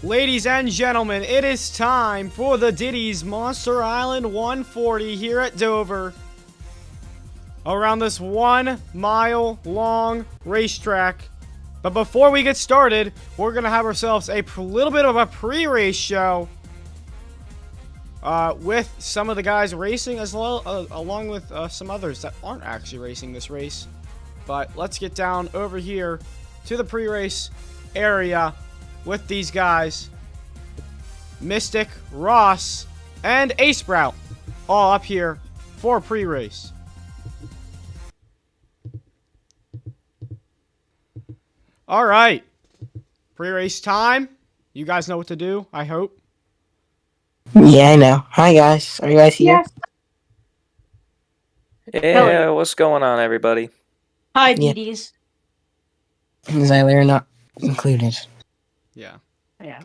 Ladies and gentlemen, it is time for the Diddy'S Monster Island 140 here at Dover. Around this 1 mile long racetrack. But before we get started, we're going to have ourselves a little bit of a pre-race show. With some of the guys racing as well, along with some others that aren't actually racing this race. But let's get down over here to the pre-race area with these guys. Mystic, Ross, and Ace Sprout all up here for pre-race. Alright. Pre-race time. You guys know what to do, I hope. Yeah, I know. Hi, guys. Are you guys here? Yes. Yeah, what's going on, everybody? Hi, Yeah. Diddy'S. Zyler are not included. Yeah. Yeah.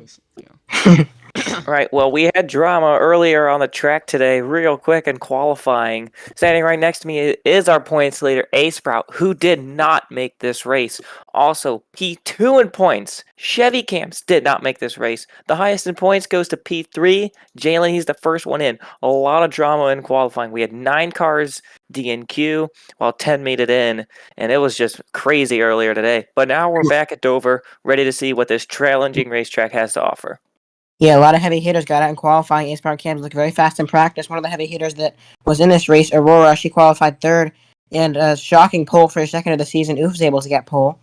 Right, well, we had drama earlier on the track today, real quick in qualifying. Standing right next to me is our points leader, Ace Sprout, who did not make this race. Also, P2 in points. Chevy Camps did not make this race. The highest in points goes to P3. Jalen, he's the first one in. A lot of drama in qualifying. We had 9 cars DNQ, while 10 made it in, and it was just crazy earlier today. But now we're back at Dover, ready to see what this challenging racetrack has to offer. Yeah, a lot of heavy hitters got out in qualifying. Ace Sprout Camps looked very fast in practice. One of the heavy hitters that was in this race, Aurora, she qualified third. And a shocking pole for a second of the season. Oof was able to get pole.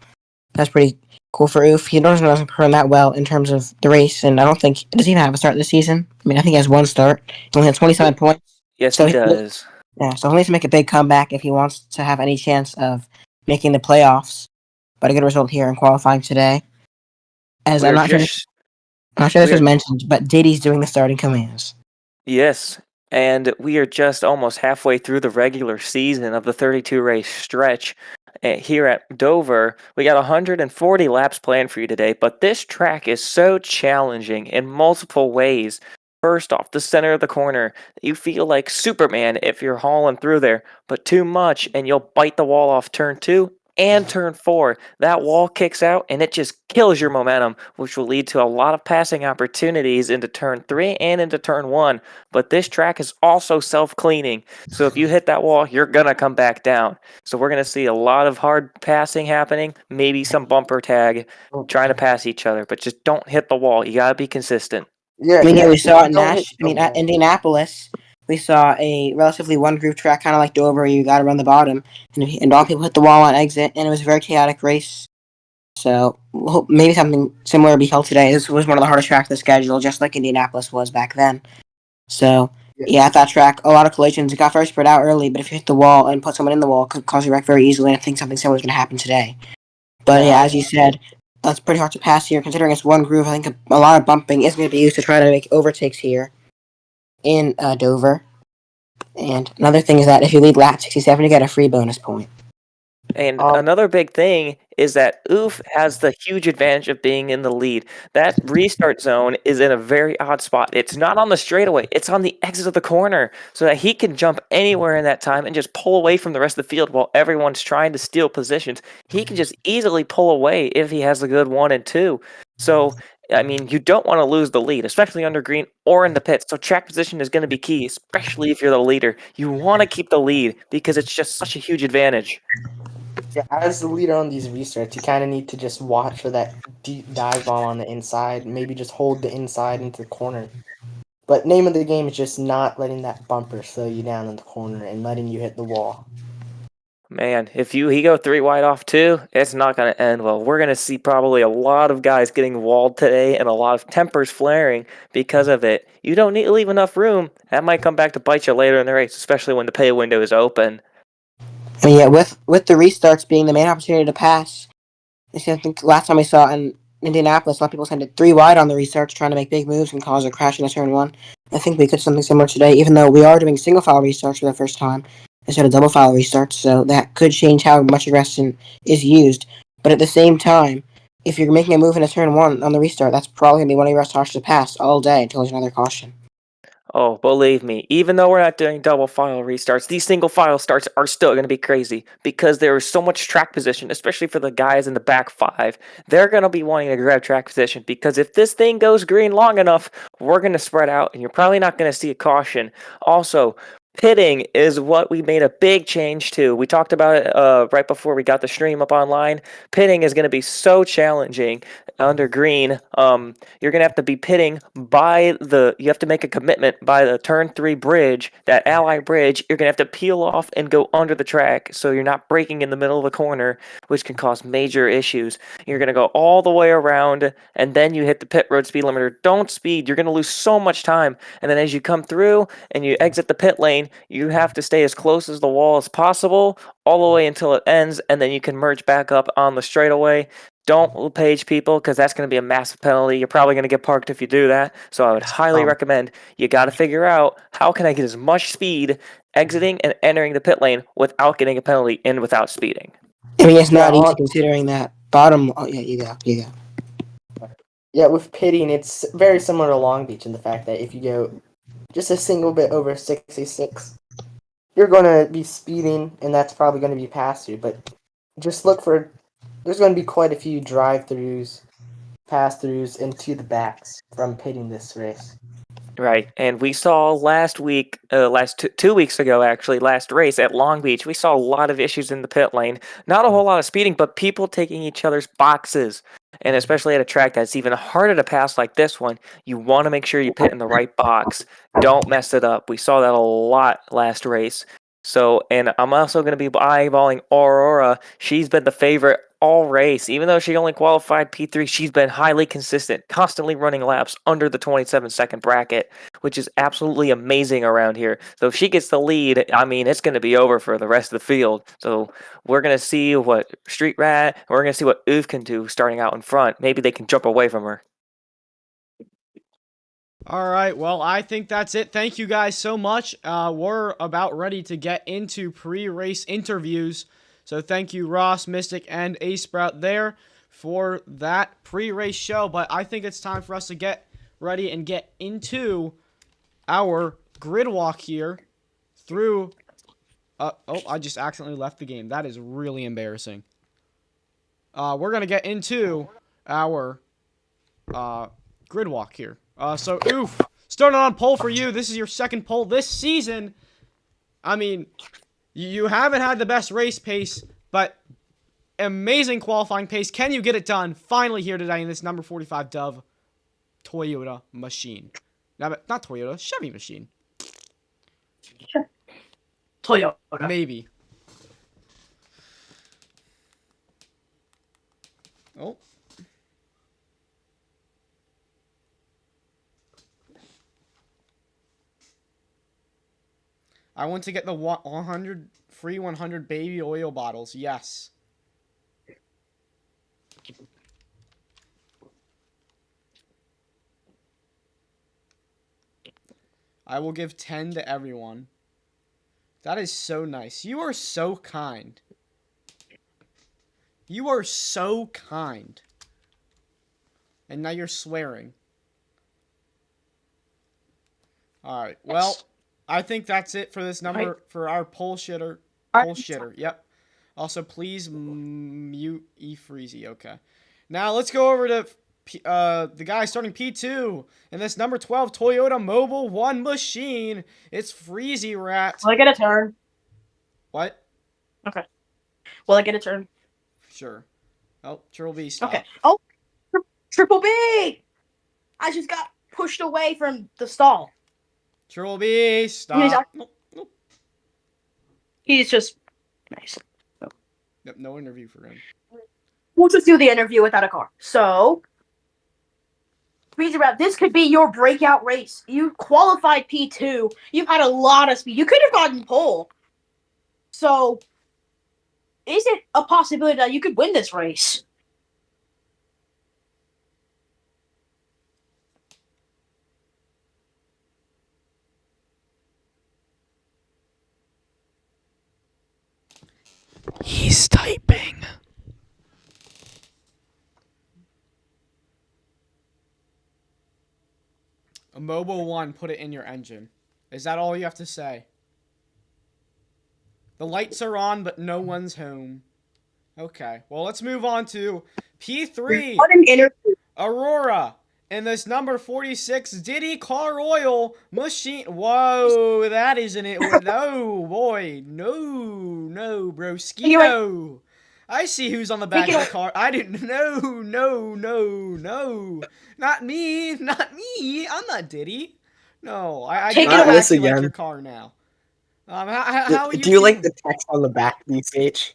That's pretty cool for Oof. He doesn't perform that well in terms of the race, and I don't think does he even have a start this season. I mean, I think he has one start. He only has 27 points. Yes, So he does. Yeah, so he'll need to make a big comeback if he wants to have any chance of making the playoffs. But a good result here in qualifying today. As I'm not sure this was mentioned, but Diddy's doing the starting commands. Yes, and we are just almost halfway through the regular season of the 32 race stretch here at Dover. We got 140 laps planned for you today, but this track is so challenging in multiple ways. First off, the center of the corner, you feel like Superman if you're hauling through there, but too much and you'll bite the wall off turn 2 and turn 4. That wall kicks out and it just kills your momentum, which will lead to a lot of passing opportunities into turn 3 and into turn 1. But this track is also self-cleaning, so if you hit that wall, you're going to come back down. So we're going to see a lot of hard passing happening, maybe some bumper tag, trying to pass each other, but just don't hit the wall. You got to be consistent. Yeah, we saw it at Indianapolis. We saw a relatively one-groove track, kind of like Dover, where you got to run the bottom, and all people hit the wall on exit, and it was a very chaotic race. So maybe something similar will be held today. This was one of the hardest tracks of the schedule, just like Indianapolis was back then. So yeah, at that track, a lot of collisions. It got very spread out early, but if you hit the wall and put someone in the wall, it could cause you wreck very easily. And I think something similar is going to happen today. But yeah, as you said, that's pretty hard to pass here, considering it's one groove. I think a lot of bumping is going to be used to try to make overtakes here in Dover. And another thing is that if you lead lap 67, you get a free bonus point. And another big thing is that Oof has the huge advantage of being in the lead. That restart zone is in a very odd spot. It's not on the straightaway. It's on the exit of the corner, so that he can jump anywhere in that time and just pull away from the rest of the field while everyone's trying to steal positions. He can just easily pull away if he has a good 1 and 2. So, I mean, you don't want to lose the lead, especially under green or in the pits. So track position is going to be key, especially if you're the leader. You want to keep the lead because it's just such a huge advantage. Yeah, as the leader on these restarts, you kind of need to just watch for that deep dive bomb on the inside. Maybe just hold the inside into the corner. But name of the game is just not letting that bumper slow you down in the corner and letting you hit the wall. Man, if he go 3 wide off too, it's not going to end well. We're going to see probably a lot of guys getting walled today and a lot of tempers flaring because of it. You don't need to leave enough room. That might come back to bite you later in the race, especially when the pay window is open. And yeah, with the restarts being the main opportunity to pass, I think last time we saw in Indianapolis, a lot of people sent it 3 wide on the restarts, trying to make big moves and cause a crash in a turn 1. I think we could do something similar today, even though we are doing single file restarts for the first time instead of double file restarts, so that could change how much aggression is used. But at the same time, if you're making a move in a turn 1 on the restart, that's probably going to be one of your best options to pass all day until there's another caution. Oh, believe me, even though we're not doing double file restarts, these single file starts are still going to be crazy because there is so much track position, especially for the guys in the back five. They're going to be wanting to grab track position because if this thing goes green long enough, we're going to spread out and you're probably not going to see a caution. Also, pitting is what we made a big change to. We talked about it right before we got the stream up online. Pitting is going to be so challenging under green. You're going to have to be pitting you have to make a commitment by the turn 3 bridge, that ally bridge. You're going to have to peel off and go under the track so you're not braking in the middle of the corner, which can cause major issues. You're going to go all the way around and then you hit the pit road speed limiter. Don't speed. You're going to lose so much time. And then as you come through and you exit the pit lane, you have to stay as close as the wall as possible all the way until it ends, and then you can merge back up on the straightaway. Don't page people because that's going to be a massive penalty. You're probably going to get parked if you do that. So I would highly recommend you got to figure out how can I get as much speed exiting and entering the pit lane without getting a penalty and without speeding. I mean, it's not easy considering that bottom. Oh yeah, you go. Yeah, with pitting, it's very similar to Long Beach in the fact that if you go just a single bit over 66, you're going to be speeding, and that's probably going to be past you. But just look for, there's going to be quite a few drive-throughs, pass-throughs, and to the backs from pitting this race. Right, and we saw last week, two weeks ago actually, last race at Long Beach, we saw a lot of issues in the pit lane. Not a whole lot of speeding, but people taking each other's boxes. And especially at a track that's even harder to pass like this one, you want to make sure you pit in the right box. Don't mess it up. We saw that a lot last race. So, and I'm also going to be eyeballing Aurora. She's been the favorite all race. Even though she only qualified P3, she's been highly consistent, constantly running laps under the 27-second bracket, which is absolutely amazing around here. So if she gets the lead, I mean, it's going to be over for the rest of the field. So we're going to see what Street Rat, we're going to see what Oof can do starting out in front. Maybe they can jump away from her. All right, well, I think that's it. Thank you guys so much. We're about ready to get into pre-race interviews. So thank you, Ross, Mystic, and A-Sprout there for that pre-race show. But I think it's time for us to get ready and get into our grid walk here through... oh, I just accidentally left the game. That is really embarrassing. We're going to get into our grid walk here. So, Oof, starting on pole for you. This is your second pole this season. I mean, you haven't had the best race pace, but amazing qualifying pace. Can you get it done finally here today in this number 45 Dove Toyota machine? Not Toyota, Chevy machine. Sure. Toyota. Maybe. Oh. I want to get the 100 free 100 baby oil bottles. Yes. I will give 10 to everyone. That is so nice. You are so kind. You are so kind. And now you're swearing. Alright, well... I think that's it for this number, for our poll shitter. Poll shitter, yep. Also, please mute E-Freezy, okay. Now, let's go over to the guy starting P2 in this number 12 Toyota Mobile 1 machine. It's Freezy Rat. Will I get a turn? What? Okay. Will I get a turn? Sure. Oh, Triple B, stop. Okay. Oh, Triple B! I just got pushed away from the stall. Triple B, stop. Nope. He's just nice. Yep, no interview for him. We'll just do the interview without a car. So, Freezy Rat, this could be your breakout race. You qualified P2. You've had a lot of speed. You could have gotten pole. So, is it a possibility that you could win this race? He's typing. Mobile 1 put it in your engine. Is that all you have to say? The lights are on, but no one's home. Okay, well, let's move on to P3. What an interview. Aurora. And this number 46 Diddy car oil machine. Whoa, that isn't it. No, boy. No, broski. No. I see who's on the back of the car. I didn't. No. Not me. I'm not Diddy. No, I do not actually like your car now. How are you? Do you like the text on the back, BCH?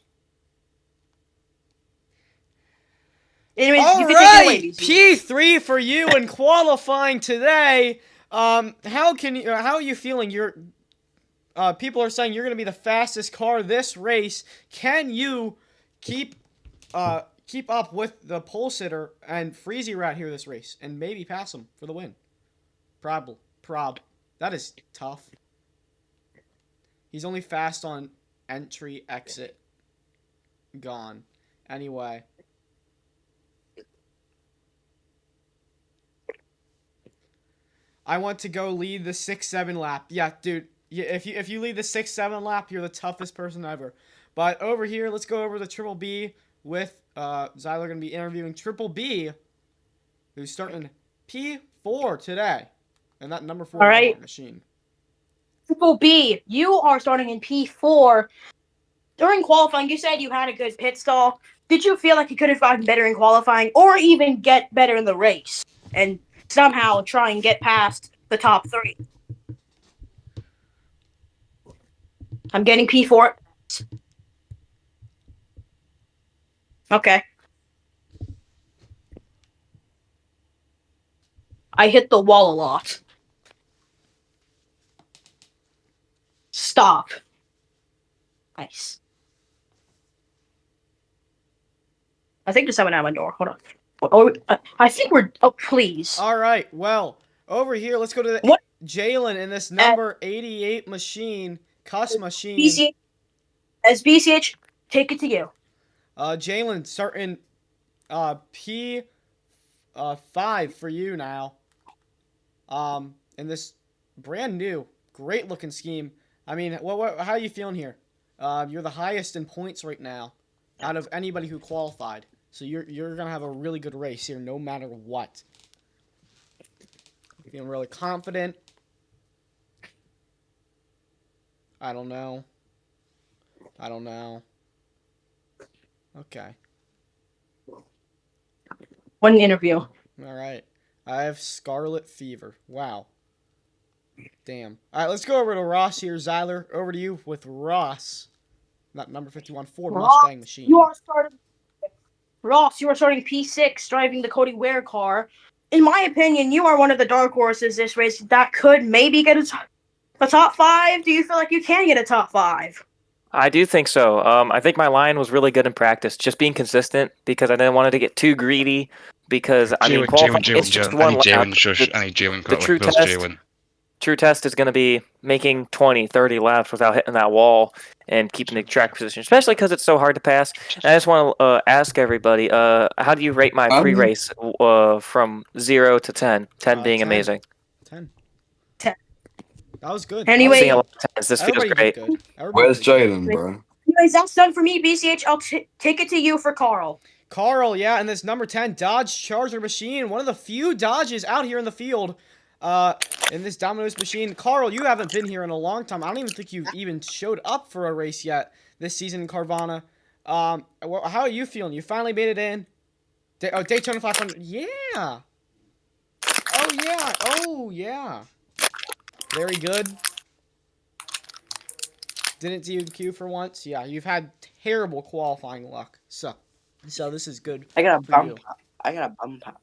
Anyways, All you can take it away, right, BC. P3 for you in qualifying today. How are you feeling? People are saying you're going to be the fastest car this race. Can you keep up with the pole sitter and Freezy Rat here this race and maybe pass him for the win? Prob. That is tough. He's only fast on entry, exit, gone. Anyway. I want to go lead the 6-7 lap. Yeah, dude. If you lead the 6-7 lap, you're the toughest person ever. But over here, let's go over to Triple B with Zyler going to be interviewing Triple B, who's starting P4 today. And that number 4 machine. Triple B, you are starting in P4. During qualifying, you said you had a good pit stall. Did you feel like you could have gotten better in qualifying or even get better in the race and somehow try and get past the top 3? I'm getting P4. Okay. I hit the wall a lot. Stop. Nice. I think there's someone at my door. Hold on. Oh, I think we're... Oh, please. All right. Well, over here, let's go to What? Jalen in this number 88 machine, Cuss machine. BCH, as BCH, take it to you. Jalen, starting P5 for you now. In this brand new, great looking scheme. I mean, how are you feeling here? You're the highest in points right now out of anybody who qualified. So you're gonna have a really good race here, no matter what. Feeling really confident. I don't know. Okay. One interview. All right. I have scarlet fever. Wow. Damn. All right, let's go over to Ross here, Zyler. Over to you with Ross. Not number 51 Ford Mustang machine. Ross, you are starting P6, driving the Cody Ware car. In my opinion, you are one of the dark horses this race that could maybe get a top 5. Do you feel like you can get a top 5? I do think so. I think my line was really good in practice, just being consistent because I didn't want it to get too greedy. Because I mean, it's just one lap. The true test is going to be making 20, 30 laps without hitting that wall and keeping the track position, especially because it's so hard to pass. And I just want to ask everybody, how do you rate my pre-race from 0 to 10? 10 being 10. amazing. 10. 10. That was good. Anyway, this feels great. Where's Jalen, bro? Anyways, that's done for me, BCH. I'll take it to you for Carl. Carl, yeah, and this number 10 Dodge Charger machine, one of the few Dodges out here in the field. In this Domino's machine. Carl, you haven't been here in a long time. I don't even think you've even showed up for a race yet this season in Carvana. How are you feeling? You finally made it in? Daytona 500. Yeah. Oh, yeah. Very good. Didn't DQ for once. Yeah, you've had terrible qualifying luck. So this is good. I got a bump pop.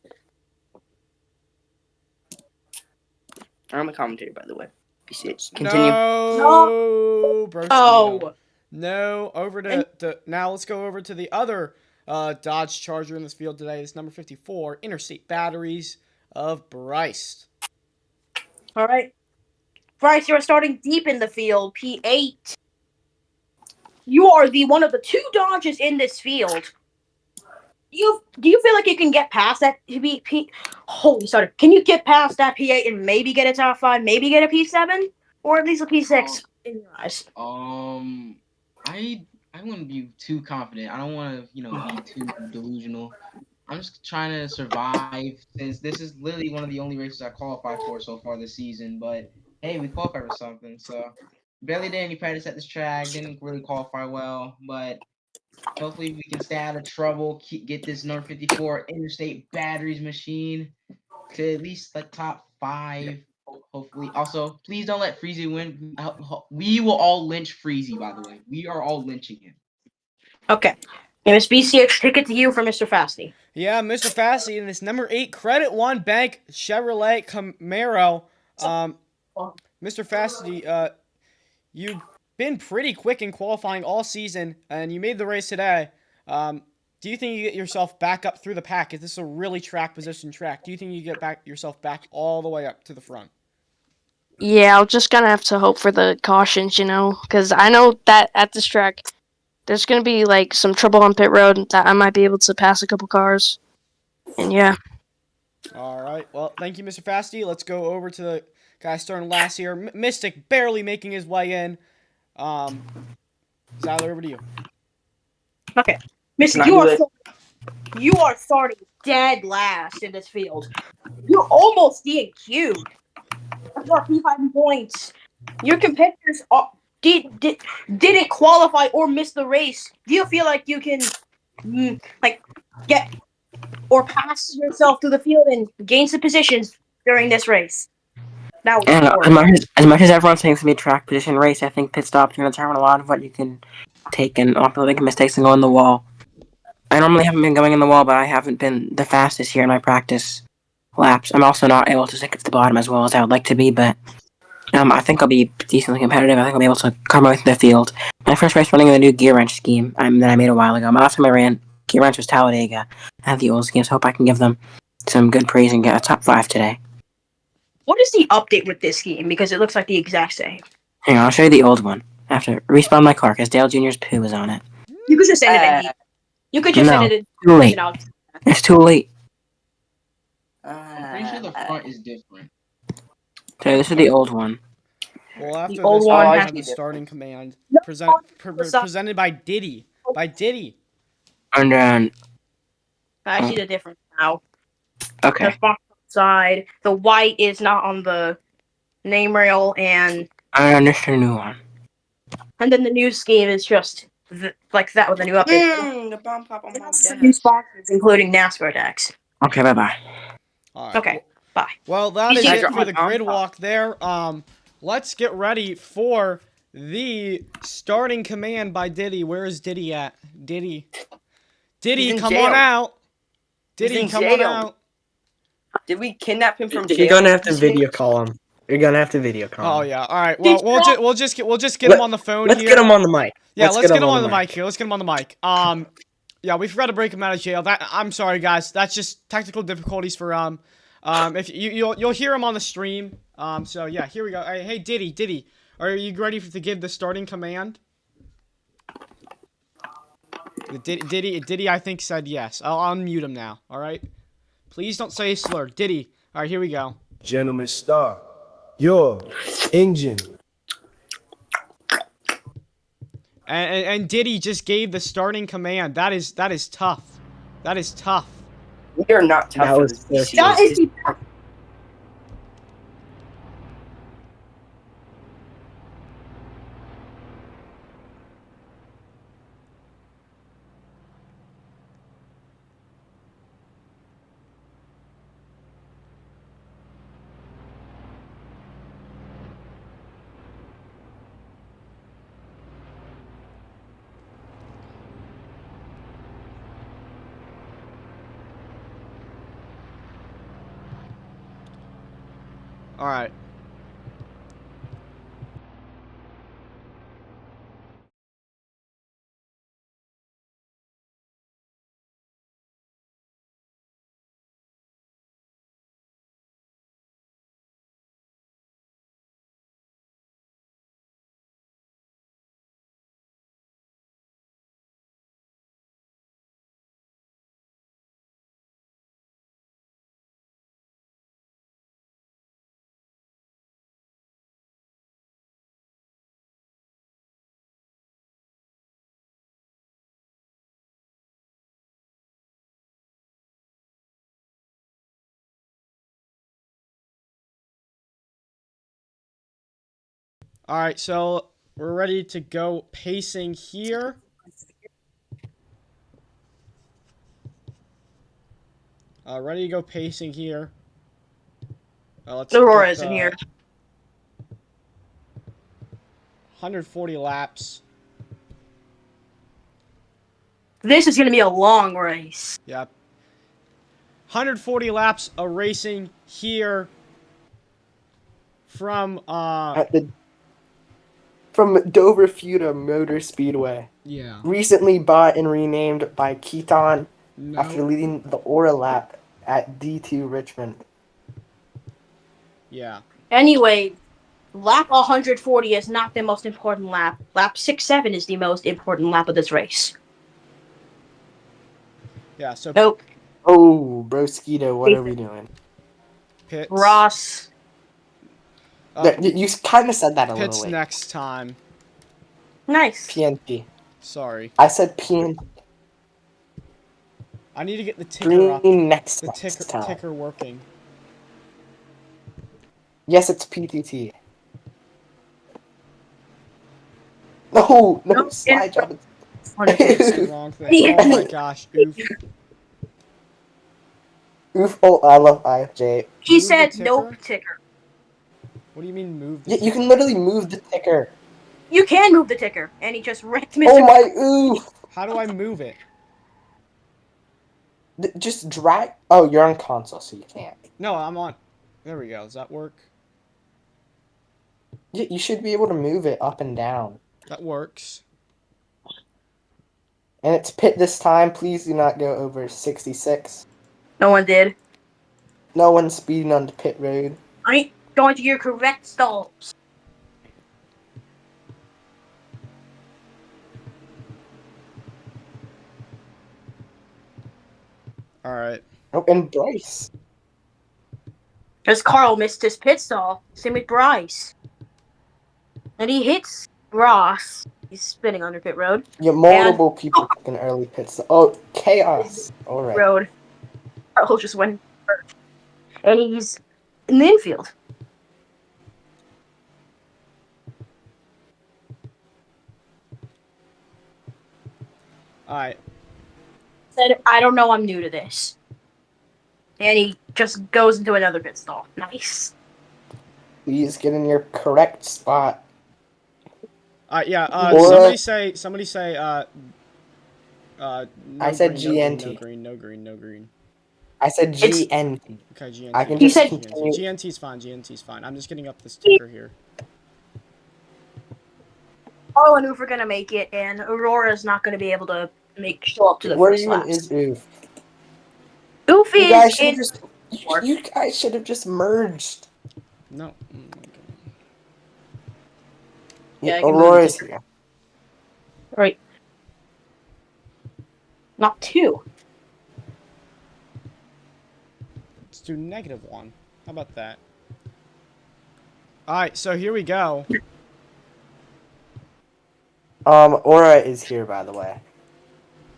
I'm a commentator, by the way. BCH. Continue. No. Oh. No. Over to now. Let's go over to the other Dodge Charger in this field today. This number 54 Interstate Batteries of Bryce. All right, Bryce, you are starting deep in the field. P8. You are one of the 2 Dodges in this field. Do you feel like you can get past that? Holy starter. Can you get past that P8 and maybe get a top 5, maybe get a P7? Or at least a P6 in your eyes? I wouldn't be too confident. I don't want to, be too delusional. I'm just trying to survive since this is literally one of the only races I qualified for so far this season. But hey, we qualified for something. So barely did any practice at this track. Didn't really qualify well, but hopefully we can stay out of trouble. Get this number 54 interstate batteries machine to at least the top 5. Hopefully. Also, please don't let Freezy win. We will all lynch Freezy. By the way, we are all lynching him. Okay. MSBCH, ticket to you for Mr. Fasty. Yeah, Mr. Fasty in this number 8 Credit One Bank Chevrolet Camaro. Mr. Fasty, you've been pretty quick in qualifying all season, and you made the race today. Do you think you get yourself back up through the pack? Is this a really track position track? Do you think you get yourself back all the way up to the front? Yeah, I'm just gonna have to hope for the cautions, because I know that at this track, there's gonna be like some trouble on pit road that I might be able to pass a couple cars, and yeah. All right. Well, thank you, Mr. Fasty. Let's go over to the guy starting last here. Mystic barely making his way in. Zyler, over to you. Okay. Mystic, you are starting dead last in this field. You're almost DNQ'd. That's our P5 points. Your competitors didn't qualify or miss the race. Do you feel like you can, get or pass yourself through the field and gain some positions during this race? That was And horrible. as much as everyone's saying it's gonna be a track position race, I think pit stops are gonna determine a lot of what you can take and often making mistakes and go in the wall. I normally haven't been going in the wall, but I haven't been the fastest here in my practice laps. I'm also not able to stick at the bottom as well as I would like to be, but I think I'll be decently competitive. I think I'll be able to come out through the field. My first race running the new gear wrench scheme that I made a while ago. My last time I ran gear wrench was Talladega. I have the old scheme, so I hope I can give them some good praise and get a top 5 today. What is the update with this scheme? Because it looks like the exact same. Hang on, I'll show you the old one. I have to respawn my car because Dale Jr.'s poo is on it. You could just send it in. You could just send it in. Too late. It's too late. I'm pretty sure the front is different. Okay, this is the old one. Well, after old this, one we has have the to be starting command No, presented by Diddy. By Diddy. And then, I see the difference now. okay. The font side, the white is not on the name rail, and This is the new one. then the new scheme is just like that with a new update. The bomb pop on my Some new desk. sponsors, including NASCAR decks. Okay, bye-bye. All right. Okay, bye. Well, that is You it see- for the grid walk there. Let's get ready for the starting command by Diddy. Where is Diddy at? Diddy, in come jail. on out. He's Diddy, in come on jail. out. Did we kidnap him from You're jail? gonna have to video call him. You're gonna have to video call Oh him. yeah. All right. Well, we'll just get him on the phone Let's here. get him on the mic. Yeah, let's get him on the mic here. Let's get him on the mic. Yeah, we forgot to break him out of jail. I'm sorry, guys. That's just technical difficulties for if you'll hear him on the stream. So yeah, here we go. Hey, Diddy, are you ready to give the starting command? Diddy, I think said yes. I'll unmute him now. All right. Please don't say a slur. Diddy. All right, here we go. Gentlemen, start your engine. And Diddy just gave the starting command. That is tough. That is tough. We are not tough. That for was this. That is the All right. All right, so we're ready to go pacing here. Ready to go pacing here. Let's Aurora get isn't here. 140 laps. This is gonna be a long race. Yep. 140 laps of racing here from Dover Futa Motor Speedway. Yeah. Recently bought and renamed by Keaton No. after leading the Aura lap at D2 Richmond. Yeah. Anyway, lap 140 is not the most important lap. Lap 67 is the most important lap of this race. Yeah, so Nope. Oh, Broskito, what are we doing? pits. Ross. You kind of said that a little Pits late. next time. Nice. PNP. Sorry. I said PNP. I need to get the ticker up. Green next The time. ticker working. Yes, it's PTT. No, Nope. slide jump. It's the wrong thing. Oh my gosh. Oof. Oof, oh, I love IFJ. He Move the said ticker? nope ticker. What do you mean move the Yeah, ticker? you can literally move the ticker. You can move the ticker, and he just wrecked Mr. Oh my, oof. How do I move it? Just drag. Oh, you're on console, so you can't. No, I'm on. There we go. Does that work? You should be able to move it up and down. That works. And it's pit this time. Please do not go over 66. No one did. No one's speeding on the pit road. I ain't going to your correct stalls. Alright. Oh, and Bryce. Because Carl missed his pit stall. Same with Bryce. And he hits Ross. He's spinning under pit road. Yeah, multiple people in early pits. Oh, chaos. Alright. Road. Carl just went first. And he's in the infield. Alright. Said, I don't know, I'm new to this. And he just goes into another pit stall. Nice. Please get in your correct spot. Yeah, Or- somebody say, no I said green, GNT. No green, no green, no green. I said It's- GNT. Okay, GNT. I can He just said- continue. GNT's fine, GNT's fine. I'm just getting up this ticker here. Carl and Oof are gonna make it, and Aurora's not gonna be able to show up to the Where first even laps. is Oof? Oof You guys is should in. just. You guys should have just merged. No. Yeah, I can move Aurora's the here. Right. Not two. Let's do -1. How about that? Alright, so here we go. Aura is here, by the way.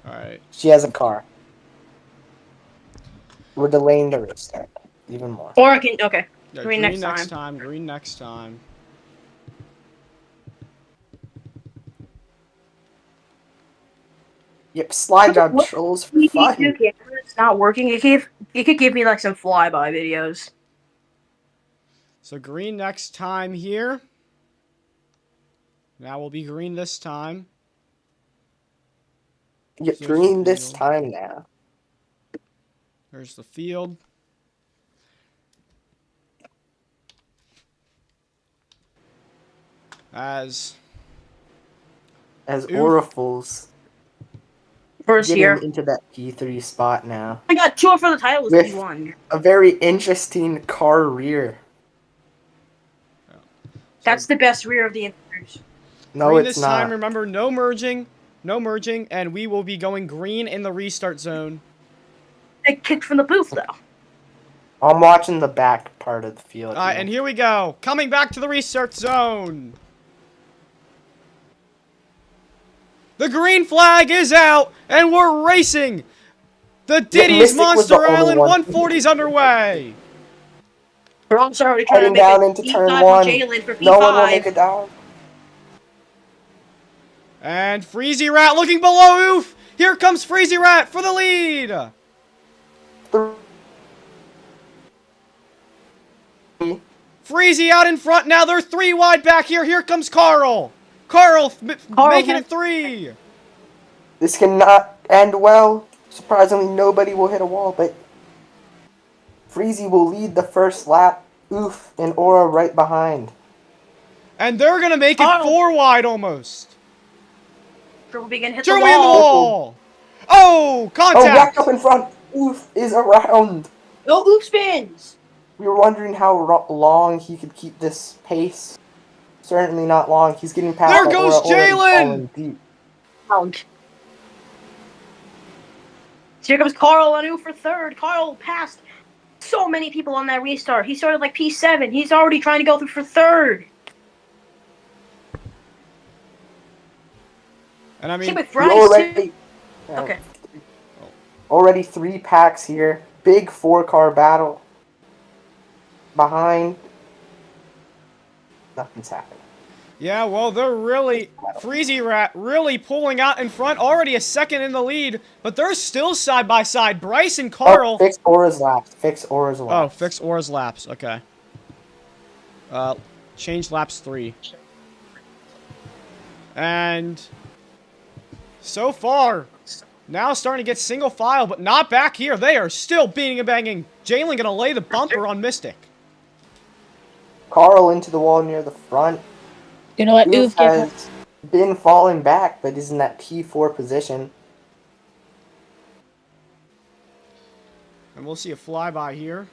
Alright. She has a car. We're delaying the restart even more. Or I can. Okay. Yeah, Green next Green next time. Yep, slide job What- trolls for Two fun. cameras not working. You could give me like some flyby videos. So green next time here. Now will be green this time. Yep, There's green the this field. time now. There's the field. As As Oof. Oracles First getting here. into that P3 spot now. I got 2 for the title. With- Is P1. A very interesting car rear. That's the best rear of the interiors. No, green it's this time, not. remember, no merging, and we will be going green in the restart zone. They kicked from the booth though. I'm watching the back part of the field. Alright, and here we go. Coming back to the restart zone. The green flag is out, and we're racing. The Diddy's Mystic was the Monster only Island one. 140's underway. We're also already trying to Heading make down a into deep turn dive one. on Jalen for P5. No one will make a dive. And Freezy Rat looking below Oof. Here comes Freezy Rat for the lead. Freezy out in front now. They're 3 wide back here. Here comes Carl. Carl making it 3. This cannot end well. Surprisingly, nobody will hit a wall, but Freezy will lead the first lap. Oof and Aura right behind. And they're going to make it 4 wide almost. Triple B can hit Triple the B in the wall. wall. Oh, contact. Oh, wrapped up in front. Oof is around. No Oof spins. We were wondering how long he could keep this pace. Certainly not long. He's getting past There by goes Aura. Aura is Jalen! falling deep. Pound. So here comes Carl on Oof for third. Carl passed so many people on that restart. He started like P7. He's already trying to go through for third. And I Same mean, with Bryce too. Okay. Already 3 packs here. Big 4-car battle. Behind. Nothing's happening. yeah, well, they're really, Freezy Rat really pulling out in front. Already a second in the lead, but they're still side by side. Bryce and Carl. Oh, fix Aura's laps. Fix Aura's laps. Oh, fix Aura's laps. Okay. Change laps 3. And so far, now starting to get single file, but not back here. They are still beating and banging. Jalen gonna lay the bumper on Mystic. Carl into the wall near the front. Gonna let Oof Oof get has been falling back, but is in that P4 position. And we'll see a flyby here.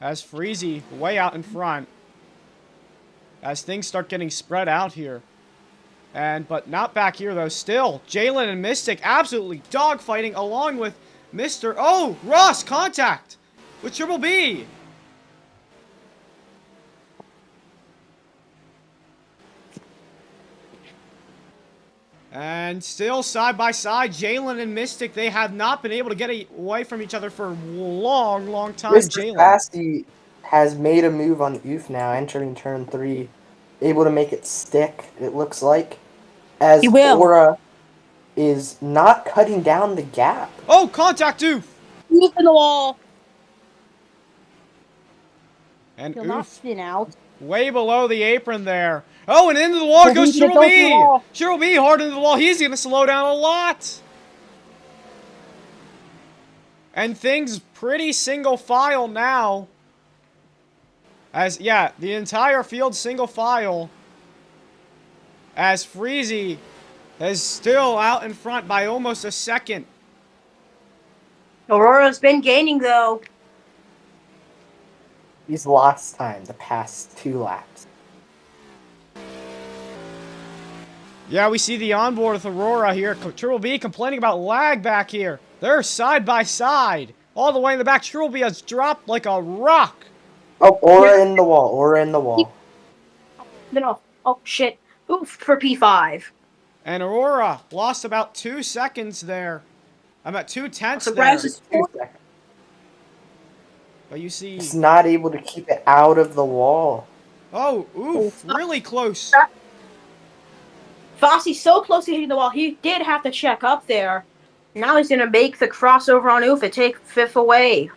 As Freezy way out in front. As things start getting spread out here. But not back here though. Still, Jalen and Mystic absolutely dogfighting along with Mr. Oh, Ross, contact with Triple B. And still side by side, Jalen and Mystic, they have not been able to get away from each other for a long, long time. Mr. Jalen Fasty has made a move on Oof now, entering turn 3. Able to make it stick, it looks like. As He will. Aura is not cutting down the gap. Oh, contact Oof. Oof in the wall. And He'll not Oof spin out. way below the apron there. Oh, and into the wall goes He Triple goes to the B. wall. Triple B hard into the wall. He's going to slow down a lot. And things pretty single file now. As, yeah, the entire field single file. As Freezy is still out in front by almost a second. Aurora's been gaining though. He's lost time the past 2 laps. Yeah, we see the onboard with Aurora here. Triple B complaining about lag back here. They're side by side. All the way in the back. Triple B has dropped like a rock. Oh, Aura in the wall. Aura in the wall. No. Oh shit. Oof for P5. And Aurora lost about 2 seconds there. About 2/10 So there. Bryce is 2 seconds. But you see... He's not able to keep it out of the wall. Oh, oof. Really close. Fossy's so close to hitting the wall, he did have to check up there. Now he's gonna make the crossover on Oof and take 5th away.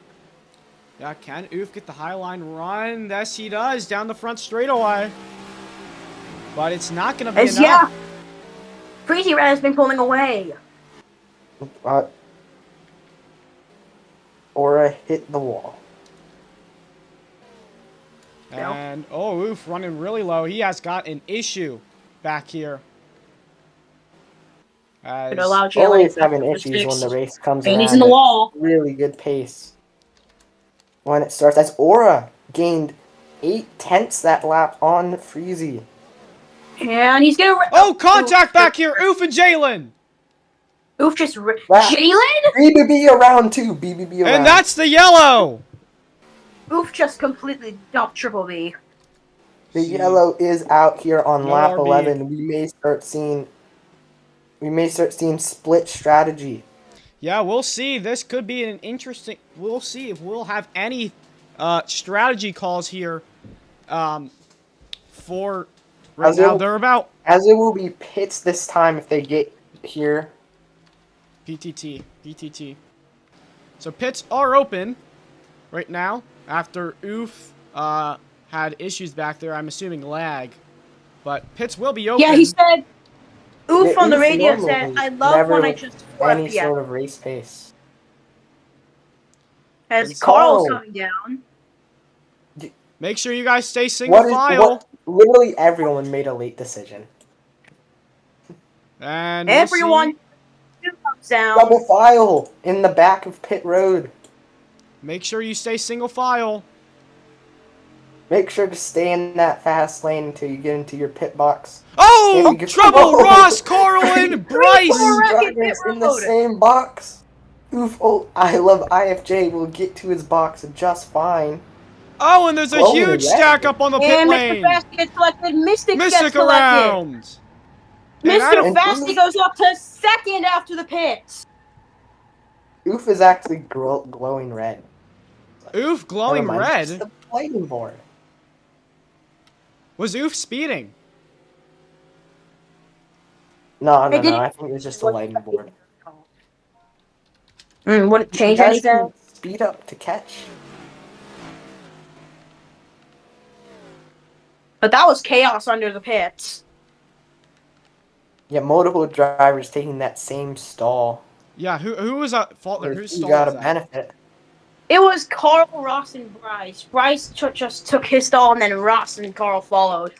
Yeah, can Oof get the high line run? Yes, he does. Down the front straightaway. But it's not going to be enough. Yeah. Freezy Red has been pulling away. Aura hit the wall. And, oh, Oof running really low. He has got an issue back here. As Always having issues when the race comes around. And he's in the wall. Really good pace. When it starts, as Aura gained 8/10 that lap on Freezy. And he's gonna... Oh, contact back here! Oof and Jalen! Oof just... Jalen? BBB around 2. BBB around. And that's the yellow! Oof just completely dumped Triple B. The yellow is out here on No lap RB. 11. We may start seeing split strategy. Yeah, we'll see. This could be an interesting... We'll see if we'll have any strategy calls here 4 right As it now. will- They're about As it will be Pitts this time if they get here. PTT. So pits are open right now after Oof had issues back there. I'm assuming lag, but pits will be open. Yeah, he said, Oof Yeah, on the Oof radio said, normally I love never when I with just any FPS. sort of race pace. As But Carl's Carl. coming down. Make sure you guys stay single file. Literally everyone made a late decision. And Everyone we'll comes down. Double file in the back of pit road. make sure you stay single file. Make sure to stay in that fast lane until you get into your pit box. Oh, If you- trouble! Oh! Ross, Carl, and Bryce. Three Drivers in the same box. Oof! Oh, I love IFJ. Will get to his box just fine. Oh, and there's a Glowing huge red. stack up on the pit And lane. Mr. Fasty gets selected. Mystic gets Mystic selected. around. And I Mr. don't- Fasty goes up to second after the pits. Oof is actually glowing red. Oof, glowing Never mind, it's red. the lightning board. Was Oof speeding? No, Hey, did I it- think it was just a lightning board. Wouldn't You change guys anything. can speed up to catch. But that was chaos under the pits. Yeah, multiple drivers taking that same stall. Yeah, who was at fault there? Who Whose stall got was a that? benefit? It was Carl, Ross, and Bryce. Bryce just took his stall, and then Ross and Carl followed.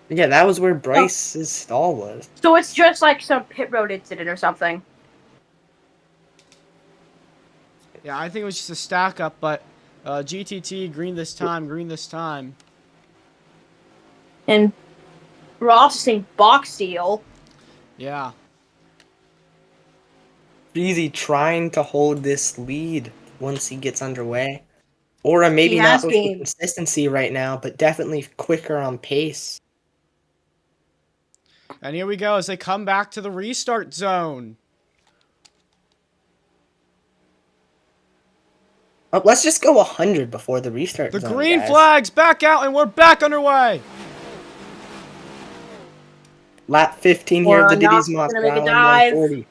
Yeah, that was where Bryce's stall was. So it's just like some pit road incident or something. Yeah, I think it was just a stack up, but GTT green this time. And Ross is saying box steal. Yeah. Breezy trying to hold this lead once he gets underway. Or maybe He not has with the been. consistency right now, but definitely quicker on pace. And here we go as they come back to the restart zone. Oh, let's just go 100 before the restart The zone, green guys. flag's back out, and we're back underway. Lap 15 here of the Well, Diddy's Knox Monster gonna make a Island dive. 140.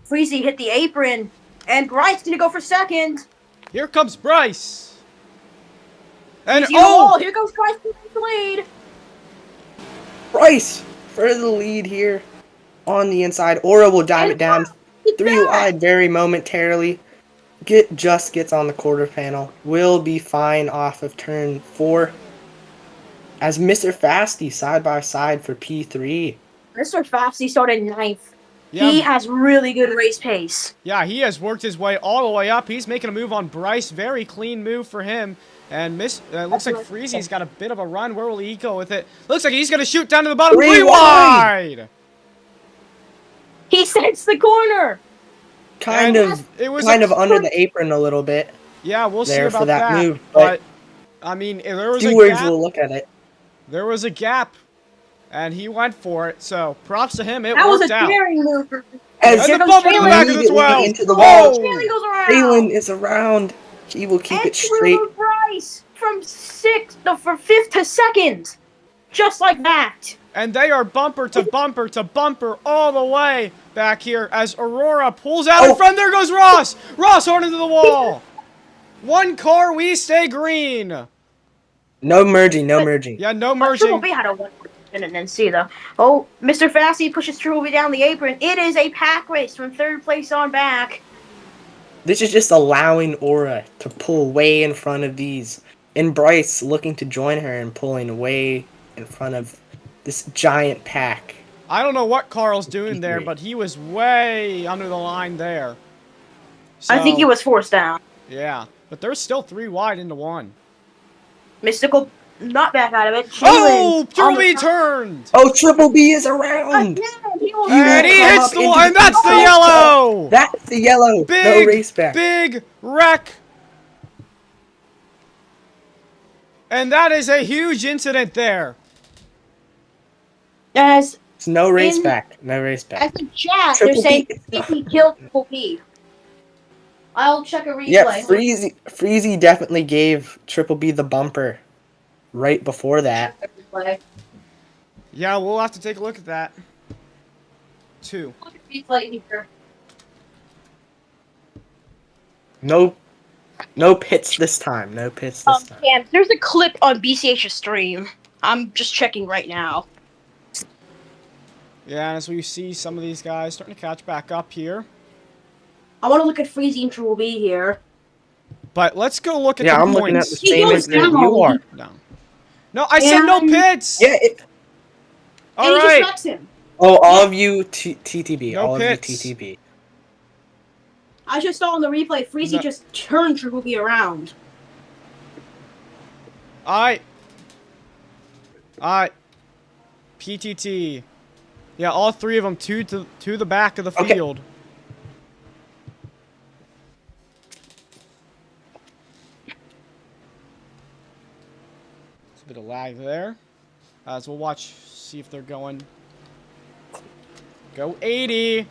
Freezy hit the apron, and Bryce gonna go for second. Here comes Bryce. And Freezy oh, here goes Bryce to the lead. Bryce for the lead here on the inside. Aura will dive it down. He's 3 back. wide very momentarily. Just gets on the quarter panel. Will be fine off of turn 4. As Mr. Fasty side by side for P3. Mr. Fasty started ninth. Yeah. He has really good race pace. Yeah, he has worked his way all the way up. He's making a move on Bryce. Very clean move for him. And looks like Freezy's got a bit of a run. Where will he go with it? Looks like he's going to shoot down to the bottom. 3 wide! He sets the corner. Kind And of it was under the apron a little bit. Yeah, we'll see there about for that that. move, But, I mean, there was a Stewards gap. will look at it. There was a gap. And he went for it. So, props to him. It That was worked a out. daring move. As And Here the goes bumper to the Jalen. back of the immediately 12. into the Oh! Jalen goes around. Jalen is around. He will keep and it straight. through Bryce from fifth to second. Just like that. And they are bumper to bumper to bumper all the way back here as Aurora pulls out in front. There goes Ross. Ross hard into the wall. One car, we stay green. No merging, no merging. Yeah, no Triple merging. B had a 1 minute and see though. Oh, Mr. Fasty pushes Triple B down the apron. It is a pack race from third place on back. This is just allowing Aura to pull way in front of these. And Bryce looking to join her and pulling way in front of this giant pack. I don't know what Carl's doing there, but he was way under the line there. I think So, he was forced down. Yeah, but there's still 3 wide into 1. Mystical not back out of it. Oh, Jalen Triple on the B top. turned. Oh, Triple B is around. Again, he will And he come hits up the into one, and the that's the top. yellow. That's the yellow. No Big, race back. big wreck. And that is a huge incident there. As It's no race in- back. No race back. as a chat, Triple they're saying B. he killed Triple P. I'll check a replay. Yeah, Freezy definitely gave Triple B the bumper right before that. Yeah, we'll have to take a look at that. 2. No pits this time. No pits this time. Cam, there's a clip on BCH's stream. I'm just checking right now. Yeah, and as we see some of these guys starting to catch back up here. I want to look at Freezy and Triple B here. But let's go look at Yeah, the I'm points. looking at the He same goes as that down. you are. No, I said no pits! Yeah. All And he just right. wrecks him. Oh, all of you TTB. No all pits. of you TTB. I just saw on the replay, Freezy No. just turned Triple B around. Alright. PTT. Yeah, all 3 of them to the back of the Okay. field. There's a bit of lag there. As we'll watch, see if they're going. Go 80.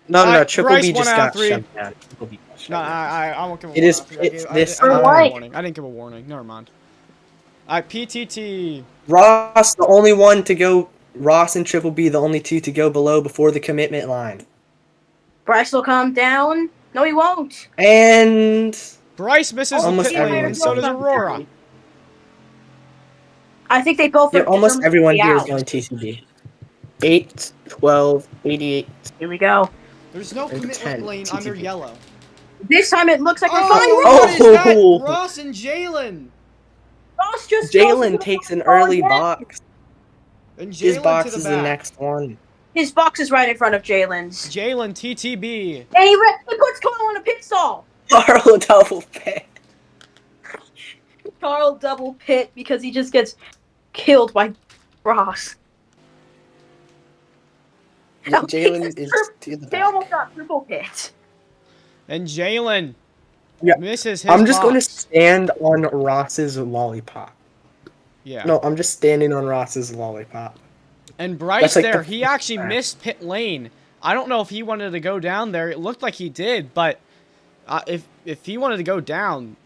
No, Alright, Triple Bryce B won just out got 3. shut down. Triple B got shut No, down. I won't give a It warning. is- it's I this didn't give a time. warning. I didn't give a warning. Never mind. Alright, PTT. Ross, the only one to go. Ross and Triple B, the only 2 to go below before the commitment line. Bryce will come down. No, he won't. And Bryce misses the Almost pit lane, everyone and so does goes Aurora. I think they both yeah, are almost determined everyone to be here is out. going TTB. 8, 12, 88. Here we go. There's no And commitment 10 lane TTP. under yellow. This time it looks like we're fine. What is that? Oh! Ross and Jalen. Ross just goes into Jalen the takes an ball early again. box. And His Jalen box to is the the back. next one. His box is right in front of Jalen's. Jalen TTB. And he puts Carl on a pit stall. Carl double pit. Carl double pit because he just gets killed by Ross. Jalen is to the They back. almost got triple pit. And Jalen Yeah. misses his I'm just going to box. stand on Ross's lollipop. Yeah. No, I'm just standing on Ross's lollipop. And Bryce That's like there, the he first actually time. missed pit lane. I don't know if he wanted to go down there. It looked like he did, but if he wanted to go down,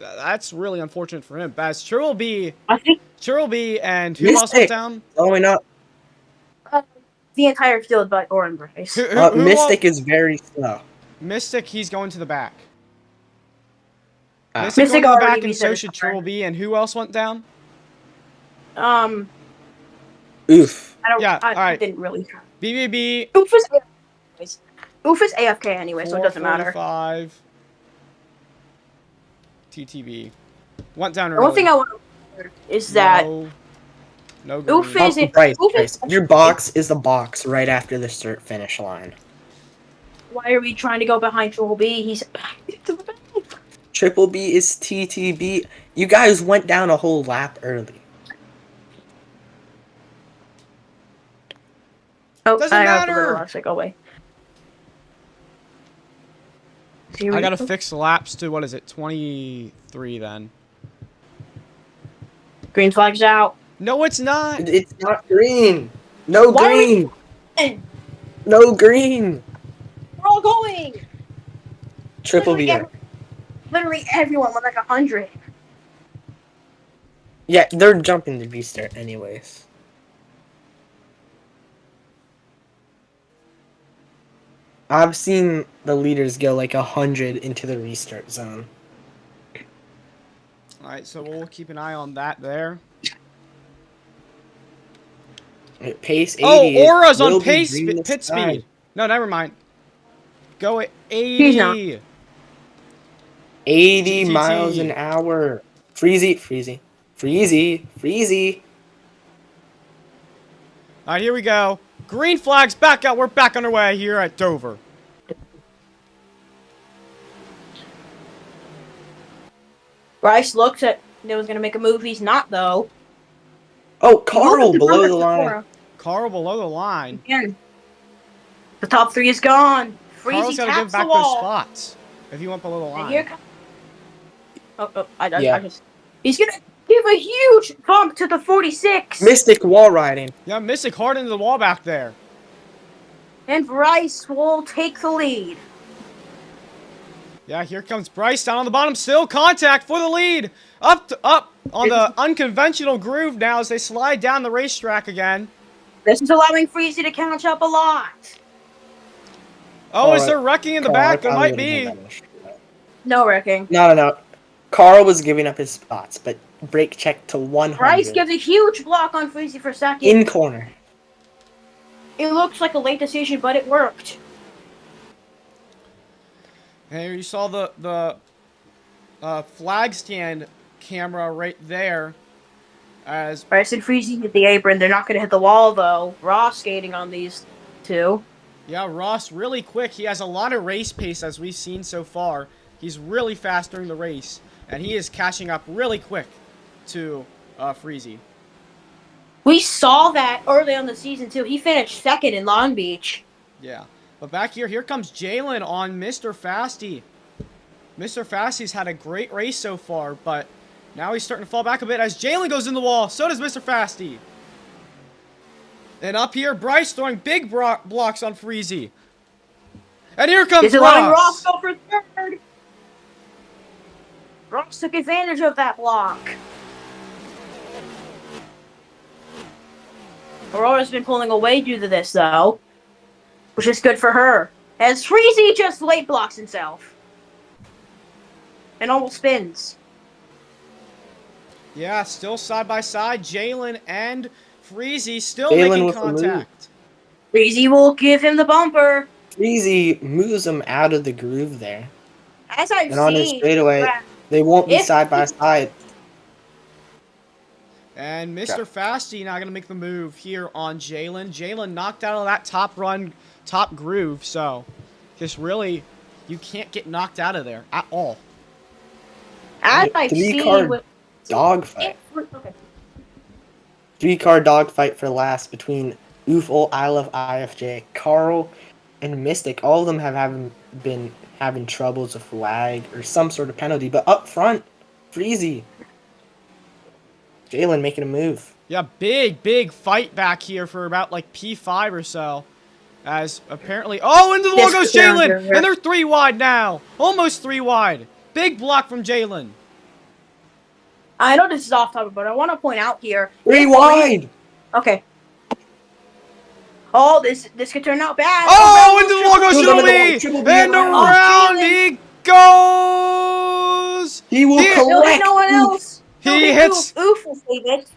that's really unfortunate for him. But as Triple B and who else went Mystic. down? Going up. The entire field by Oren Bryce. Who Mystic is very slow. Mystic, he's going to the back. Ah. Mystic Mystic going to the already back, and so reset his should car. Triple B. And who else went down? Oof. I don't. Yeah, I alright. didn't really. BBB. Oof is AFK anyway, so it doesn't matter. 445. TTB. Went down The early. one thing I want to is that No Oof green. is it. Bryce, Oof is, your box is the box right after the cert finish line. why are we trying to go behind Triple B? He's Triple B is TTB. You guys went down a whole lap early. Oh, Doesn't I have to matter. go last. Go away. I gotta fix the laps to, what is it, 23 then. Green flag's out. No, it's not. It's not green. No Why are we- green. No green. We're all going. Triple B. Literally everyone went like 100. Yeah, they're jumping the restart anyways. I've seen the leaders go like 100 into the restart zone. Alright, so we'll keep an eye on that there. Pace 80. Oh, it Aura's will on be pace green this pit time. speed. No, never mind. Go at He's not. 80. 80 GTT. miles an hour. Freezy, freezy, freezy, freezy. Alright, here we go. Green flag's back out. We're back underway here at Dover. Bryce looks at. They was gonna make a move. He's not though. Oh, Carl below the line. line. Carl below the line. Again. The top 3 is gone. Carl's Freezy gotta give taps the back those wall. spots if he went below the And here line. comes. I Yeah. just. He's gonna give a huge bump to the 46. Mystic wall riding. Yeah, Mystic hard into the wall back there. And Bryce will take the lead. Yeah, here comes Bryce down on the bottom. Still contact for the lead. Up on the unconventional groove now as they slide down the racetrack again. This is allowing Freezy to catch up a lot. Oh, is there wrecking in the Carl, I back? There probably might would've be. done better. No wrecking. No. Carl was giving up his spots, but brake check to 100. Bryce gives a huge block on Freezy for second. In corner. It looks like a late decision, but it worked. Hey, you saw the flag stand camera right there. As Bryce and Freezy hit the apron. They're not going to hit the wall, though. Ross skating on these two. yeah, Ross really quick. He has a lot of race pace as we've seen so far. He's really fast during the race, and he is catching up really quick to Freezy. We saw that early on the season, too. He finished second in Long Beach. Yeah, but back here comes Jalen on Mr. Fasty. Mr. Fasty's had a great race so far, but now he's starting to fall back a bit as Jalen goes in the wall. So does Mr. Fasty. And up here, Bryce throwing big blocks on Freezy. And here comes allowing Ross. Ross go for third. Ross took advantage of that block. Aurora's been pulling away due to this, though, which is good for her. As Freezy just late blocks himself. And almost spins. Yeah, still side by side. Jalen and Freezy still Jalen making with the move. contact. Freezy will give him the bumper. Freezy moves him out of the groove there. As I've And on his seen, straightaway, they won't be if- side by side. And Mr. Fasty now going to make the move here on Jalen. Jalen knocked out of that top run, top groove. So, just really, you can't get knocked out of there at all. as I've seen Three-card with dogfight. okay. 3-card dogfight for last between Oofle, I Love IFJ, Carl, and Mystic. All of them have been having troubles with lag or some sort of penalty. But up front, Freezy. Jalen making a move. Yeah, big fight back here for about like P5 or so. As apparently, oh, into the wall goes Jalen, and they're 3 wide now. Almost 3 wide. Big block from Jalen. I know this is off topic, but I want to point out here. 3 wide! Okay. Oh, this could turn out bad. Oh, into the wall goes Triple Triple B, B, and around he goes. He will collect. No one else. He hits. Oof will save it.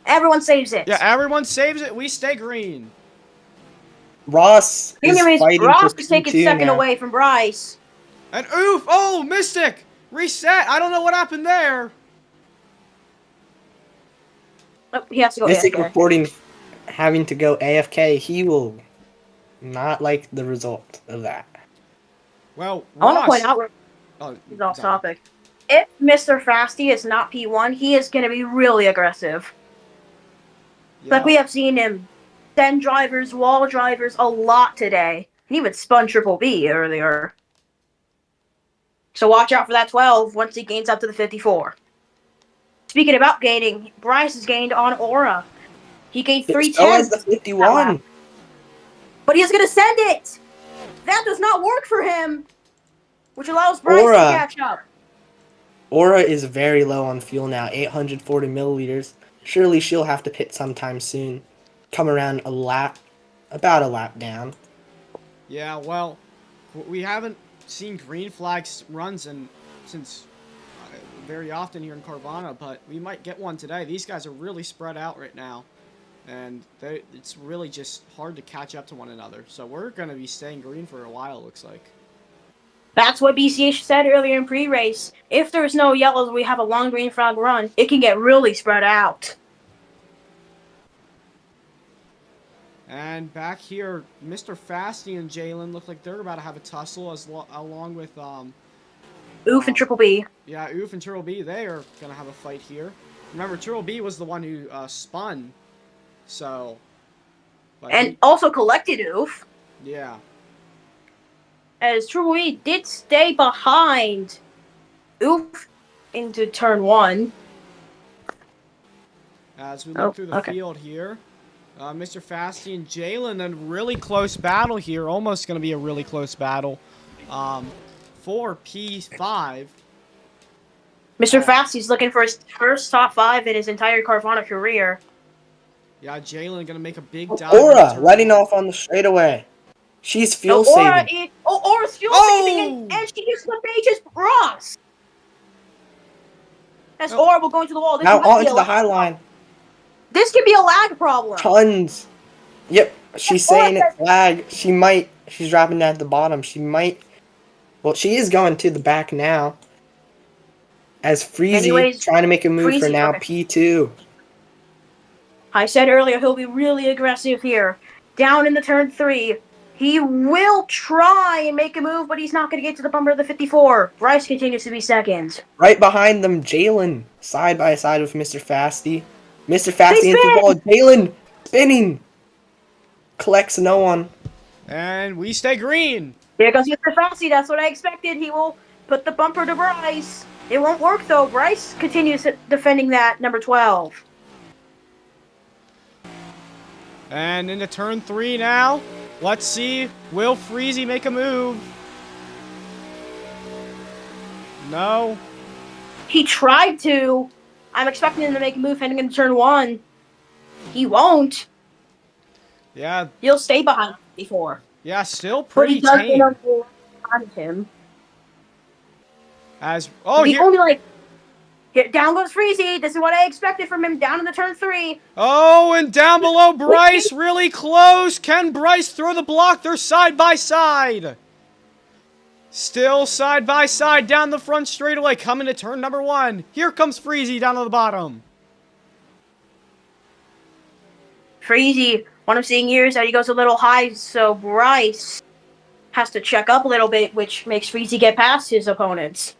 Everyone saves it. Yeah, everyone saves it. We stay green. Ross is fighting Ross for is taking P2 second now. away from Bryce. And oof! Oh, Mystic! Reset! I don't know what happened there. Oh, he has to go Mystic AFK. reporting having to go AFK. He will not like the result of that. Well, I want to Ross- point out, Oh, he's off sorry. topic. If Mr. Fasty is not P1, he is going to be really aggressive. Yeah. Like we have seen him send drivers, wall drivers a lot today. He even spun Triple B earlier. So watch out for that 12 once he gains up to the 54. Speaking about gaining, Bryce has gained on Aura. He gained 3 So has the tenths, 51. but he's going to send it. That does not work for him, which allows Bryce Aura. to catch up. Aura is very low on fuel now, 840 milliliters. Surely she'll have to pit sometime soon. Come around about a lap down. Yeah, well, we haven't seen green flags runs since very often here in Carvana, but we might get one today. These guys are really spread out right now, and it's really just hard to catch up to one another. So we're going to be staying green for a while, looks like. That's what BCH said earlier in pre-race. If there's no yellows, we have a long green flag run, it can get really spread out. And back here, Mr. Fasty and Jalen look like they're about to have a tussle along with Oof and Triple B. Yeah, Oof and Triple B, they are going to have a fight here. Remember, Triple B was the one who spun, so... And also collected Oof, Yeah. as Triple B did stay behind Oof into turn 1. As we look through the field here, Mr. Fasty and Jalen, a really close battle here. Almost going to be a really close battle for P5. Mr. Fasty's looking for his first top 5 in his entire Carvana career. Yeah, Jalen gonna make a big dive. Aura letting off on the straightaway. She's fuel saving. Aura's fuel saving, and she gets the pages cross. That's horrible going to the wall. This Now might on be to a the lag high problem. line. This could be a lag problem. Tons. Yep, she's Aura saying it's lag. She's dropping down at the bottom. Well, she is going to the back now. As Freezy Anyways, trying to make a move for now P2. I said earlier he'll be really aggressive here. Down in the turn 3. He will try and make a move, but he's not going to get to the bumper of the 54. Bryce continues to be second. Right behind them, Jalen, side by side with Mr. Fasty. Mr. Fasty into the wall. Jalen spinning. Collects no one. And we stay green. Here goes Mr. Fasty. That's what I expected. He will put the bumper to Bryce. It won't work, though. Bryce continues defending that, number 12. And into turn 3 now. Let's see. Will Freezy make a move? No. He tried to. I'm expecting him to make a move heading into turn 1. He won't. Yeah. He'll stay behind before. Yeah, still pretty but he tame. does behind him. Here, down goes Freezy. This is what I expected from him down in the turn 3. Oh, and down below Bryce, really close. Can Bryce throw the block? They're side by side. Still side by side down the front straightaway, coming to turn number 1. Here comes Freezy down to the bottom. Freezy, what I'm seeing here is that he goes a little high, so Bryce has to check up a little bit, which makes Freezy get past his opponents.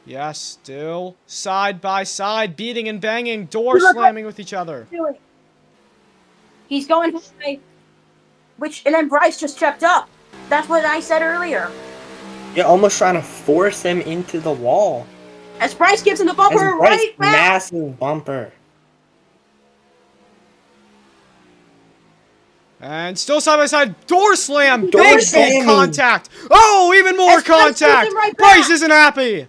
Yeah, still side by side, beating and banging, door slamming with each other. He's going high, and then Bryce just checked up. That's what I said earlier. You're almost trying to force him into the wall. As Bryce gives him the bumper right back. Massive bumper. And still side by side, door slam, Door big slamming. contact. Oh, even more contact. Bryce isn't happy.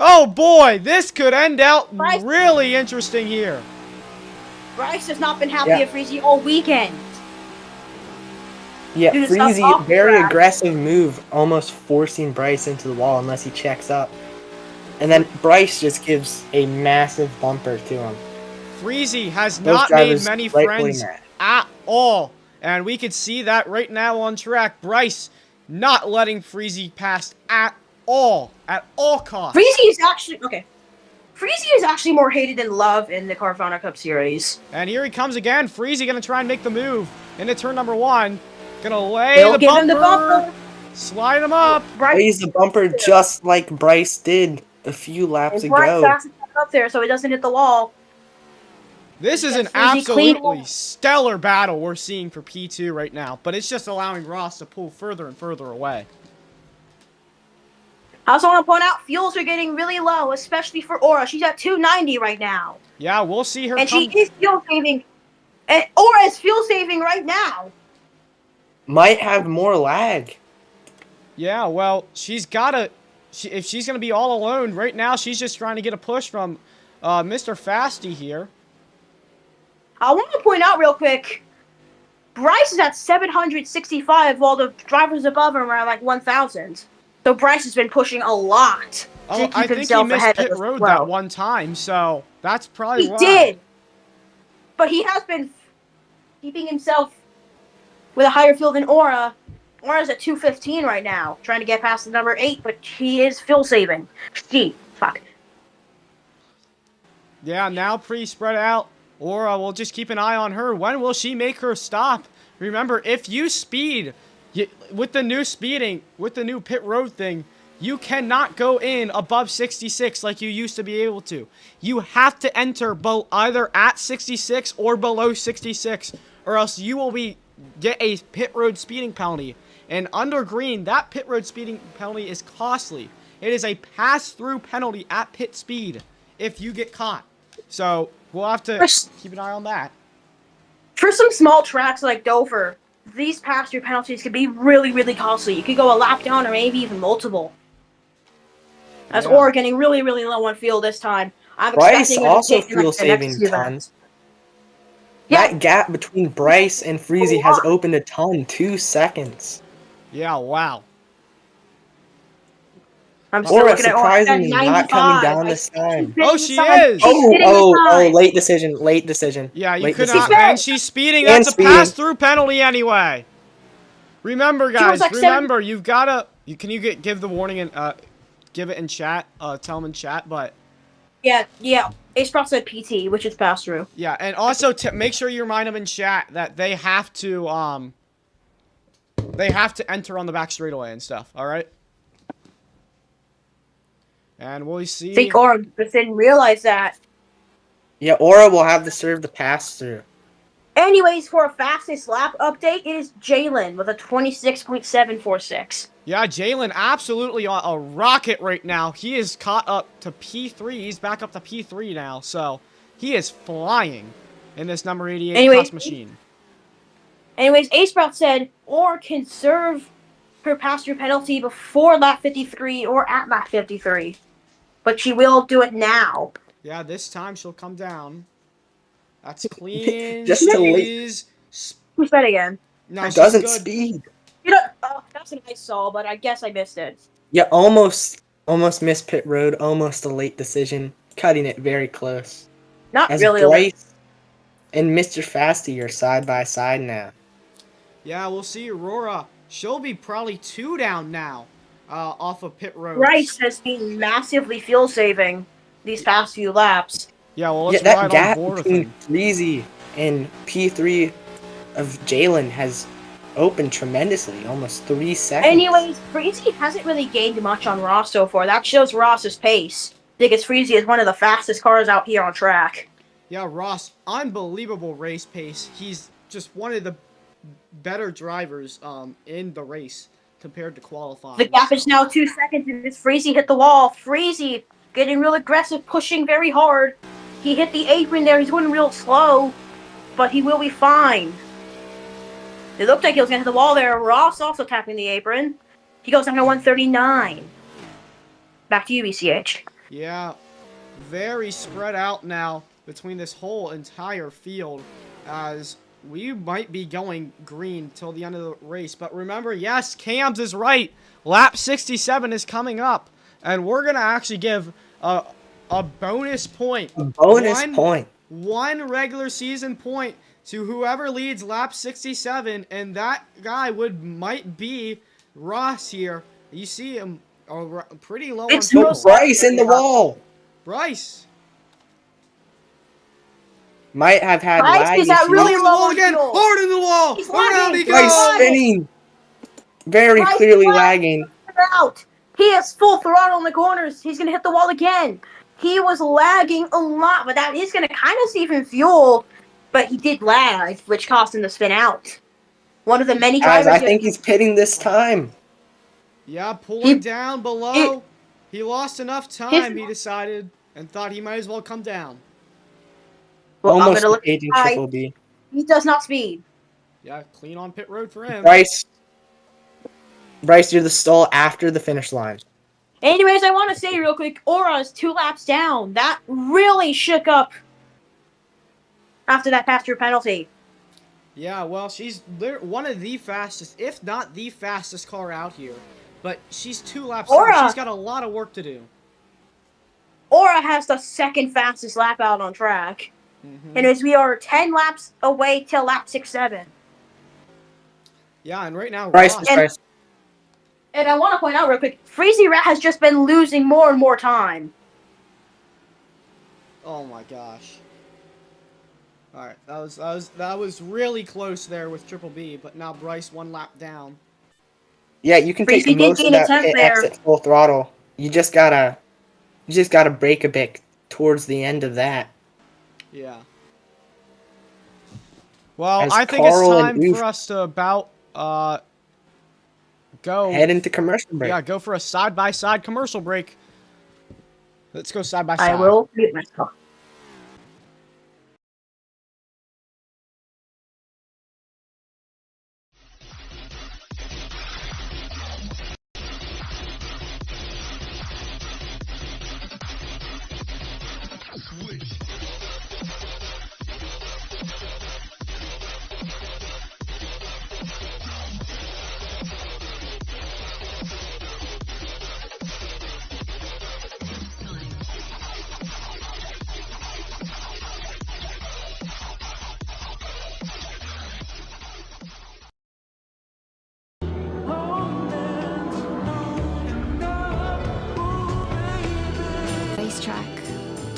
Oh boy, this could end out really interesting here. Bryce has not been happy at Freezy all weekend. Yeah, Freezy, very aggressive move, almost forcing Bryce into the wall unless he checks up. And then Bryce just gives a massive bumper to him. Freezy has not made many friends at all. And we can see that right now on track. Bryce not letting Freezy pass at all costs. Freezy is actually more hated than loved in the Carvana Cup Series. And here he comes again. Freezy gonna try and make the move into turn number 1. Gonna lay the bumper. Slide him up. Lays the bumper just like Bryce did a few laps ago. Bryce has to step up there so he doesn't hit the wall. This is an absolutely stellar battle we're seeing for P2 right now, but it's just allowing Ross to pull further and further away. I also want to point out, fuels are getting really low, especially for Aura. She's at 290 right now. Yeah, we'll see her and she is fuel saving. And Aura is fuel saving right now. Might have more lag. Yeah, well, she's gotta... if she's gonna be all alone, right now she's just trying to get a push from Mr. Fasty here. I want to point out real quick, Bryce is at 765 while the drivers above him are like 1,000. So Bryce has been pushing a lot to keep I think himself he missed ahead pit of road that one time, so that's probably why. He did, but he has been keeping himself with a higher fuel than Aura. Aura's at 215 right now, trying to get past the number 8, but he is fuel saving. Fuck. Yeah, now pretty spread out. Aura, we'll just keep an eye on her. When will she make her stop? Remember, if you speed, with the new pit road thing, you cannot go in above 66 like you used to be able to. You have to enter either at 66 or below 66, or else you will get a pit road speeding penalty. And under green, that pit road speeding penalty is costly. It is a pass-through penalty at pit speed if you get caught. So we'll have to keep an eye on that. For some small tracks like Dover, these pass-through penalties could be really, really costly. You could go a lap down or maybe even multiple. As Yeah. Aura getting really, really low on fuel this time. I'm Bryce expecting her to also hit in like, fuel the next saving few tons. laps. Yeah, That gap between Bryce and Freezy has opened a ton. 2 seconds. Yeah, wow. I'm still Aura looking at Aura at surprisingly not coming 95. down I this see time. she's hitting the she side. is! She's hitting the side. Late decision. Yeah, you Late could decision. not. And she's speeding. And That's a speeding. pass-through penalty anyway. Remember, She was guys. like Remember, you've gotta. Can you give the warning and give it in chat? Tell them in chat. But Yeah. Ace Pro said PT, which is pass through. yeah, and also make sure you remind them in chat that they have to enter on the back straightaway and stuff. All right. And we'll see. I think Aura just didn't realize that. Yeah, Aura will have to serve the pass through. Anyways, for a fastest lap update, it is Jalen with a 26.746. Yeah, Jalen absolutely on a rocket right now. He is caught up to P3. He's back up to P3 now, so he is flying in this number 88 cuss machine. Anyways, Ace Sprout said Aura can serve her pass-through penalty before lap 53 or at lap 53, but she will do it now. Yeah, this time she'll come down. That's clean. Just to she's... Who's that again? No, she's Doesn't good. speed. You know, that's a nice saw, but I guess I missed it. Yeah, almost missed pit road. Almost a late decision. Cutting it very close. Not As really. Bryce and Mr. Fasty are side by side now. Yeah, we'll see Aurora. She'll be probably 2 down now off of pit road. Bryce has been massively fuel saving these past few laps. Yeah, well, let's that ride gap on board with between him. Freezy and P3 of Jalen has opened tremendously, almost 3 seconds. Anyways, Freezy hasn't really gained much on Ross so far. That shows Ross's pace. Because Freezy is one of the fastest cars out here on track. Yeah, Ross, unbelievable race pace. He's just one of the better drivers in the race compared to qualifying. The gap is now 2 seconds, and it's Freezy hit the wall. Freezy getting real aggressive, pushing very hard. He hit the apron there. He's going real slow, but he will be fine. It looked like he was going to hit the wall there. Ross also tapping the apron. He goes down to 139. Back to you, ECH. Yeah, very spread out now between this whole entire field as we might be going green till the end of the race. But remember, yes, Cams is right. Lap 67 is coming up, and we're going to actually give a bonus point. A bonus point. One regular season point to whoever leads lap 67, and that guy might be Ross here. You see him pretty low It's on fuel. Bryce in the wall. Bryce. Might have had Bryce lag is at really Hard in the low wall on again. fuel. Hard in the wall. He's Around lagging. he Bryce goes. spinning. Very Bryce clearly is lagging. Out. He is full throttle in the corners. He's going to hit the wall again. He was lagging a lot, but that is going to kind of save him fuel. But he did lag, which cost him the spin out. One of the many Guys, drivers. I think he's pitting this time. Yeah, pulling down below. He lost enough time, he his- decided, and thought he might as well come down. Well, I'm Almost gonna look. engaging Triple B. He does not speed. Yeah, clean on pit road for him. Bryce, you're the stall after the finish line. Anyways, I want to say real quick, Aura's 2 laps down. That really shook up after that pass-through penalty. Yeah, well, she's one of the fastest, if not the fastest car out here. But she's 2 laps Aura. down. She's got a lot of work to do. Aura has the second fastest lap out on track. And as we are 10 laps away till lap 6-7. Yeah, and right now, Bryce, Ross, And I want to point out real quick, Freezy Rat has just been losing more and more time. oh my gosh. All right, that was really close there with Triple B, but now Bryce 1 lap down. Yeah, you can take Freezy did most of gain a that tenth pit there. exit full throttle. You just gotta break a bit towards the end of that. Yeah. Well, As I think Carl it's and time Oof for us to about go. head into commercial break. Yeah, go for a side-by-side commercial break. Let's go side-by-side. I will mute myself.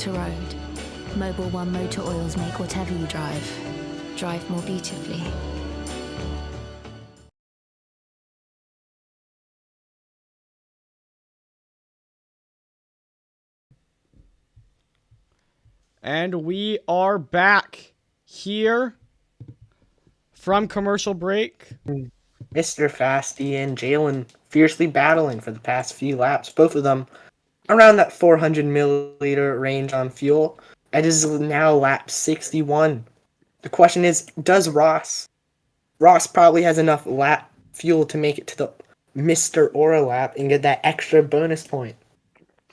to road. Mobil 1 Motor Oils make whatever you drive more beautifully. And we are back here from commercial break. Mr. Fasty and Jalen fiercely battling for the past few laps. Both of them around that 400 milliliter range on fuel. It is now lap 61. The question is, does Ross? Ross probably has enough lap fuel to make it to the Mr. Aura lap and get that extra bonus point.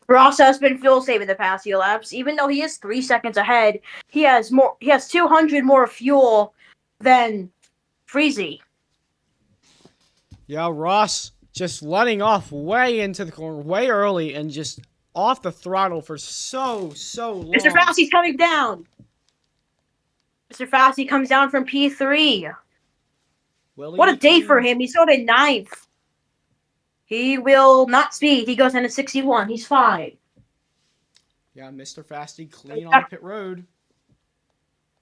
Ross has been fuel saving the past few laps. Even though he is 3 seconds ahead, he has 200 more fuel than Freezy. Yeah, Ross just letting off way into the corner, way early, and just off the throttle for so long. Mr. Fasty's coming down. Mr. Fasty comes down from P3. What a day for him. He's still in 9th. He will not speed. He goes into 61. He's fine. Yeah, Mr. Fasty clean on the pit road.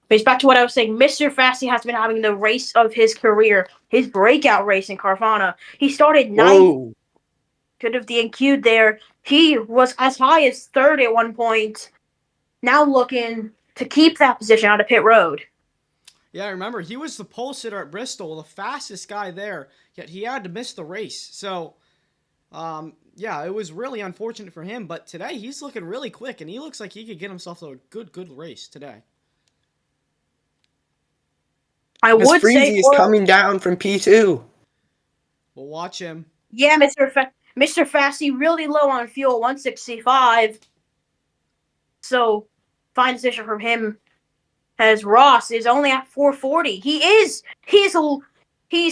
But back to what I was saying. Mr. Fasty has been having the race of his career. His breakout race in Carvana. He started 9th. Could have DNQ'd there. He was as high as 3rd at one point. Now looking to keep that position out of pit road. Yeah, remember, he was the pole sitter at Bristol, the fastest guy there, yet he had to miss the race. So, yeah, it was really unfortunate for him, but today he's looking really quick, and he looks like he could get himself to a good race today. I would Freezy say is coming down from P2. We'll watch him. Yeah, Mr. Fasty really low on fuel, 165. So, fine decision from him. As Ross is only at 440. He's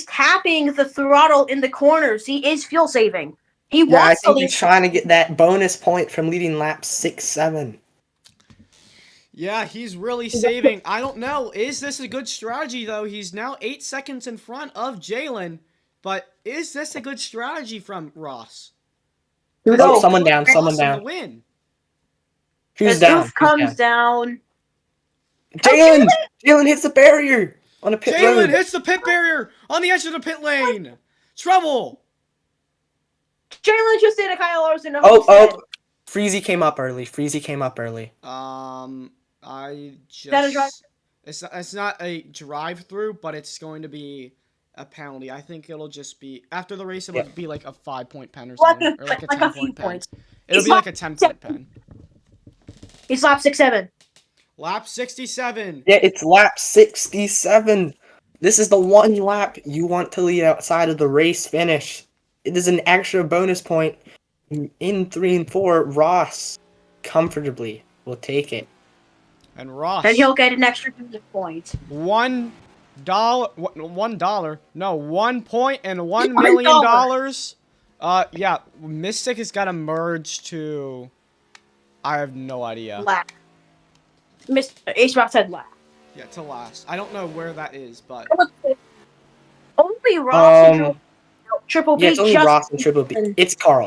tapping the throttle in the corners. He is fuel saving. I think he's trying to get that bonus point from leading lap 6-7. Yeah, he's really saving. I don't know. Is this a good strategy, though? He's now 8 seconds in front of Jalen. But is this a good strategy from Ross? Oh, someone down. The win. Who's down? Comes down. Jalen hits the barrier on a pit road. Jalen hits the pit barrier on the edge of the pit lane. Trouble. Jalen just did a Kyle Larson. Freezy came up early. It's not a drive-through, but it's going to be a penalty. I think it'll just be after the race. It'll be like a 5-point pen or something, or like a 10-point pen. It'll be like a 10-point pen. He's lap 6-7. Lap 67. Yeah, it's lap 67. This is the one lap you want to lead outside of the race finish. It is an extra bonus point. In 3 and 4, Ross comfortably will take it. And he'll get an extra bonus point. $1. No, 1 point and $1 million. Yeah, Mystic has got to merge to. I have no idea. Lap. H-Rock said lap. Yeah, to last. I don't know where that is, but only Ross and Triple B. Yeah, it's only Ross and Triple B. It's Carl.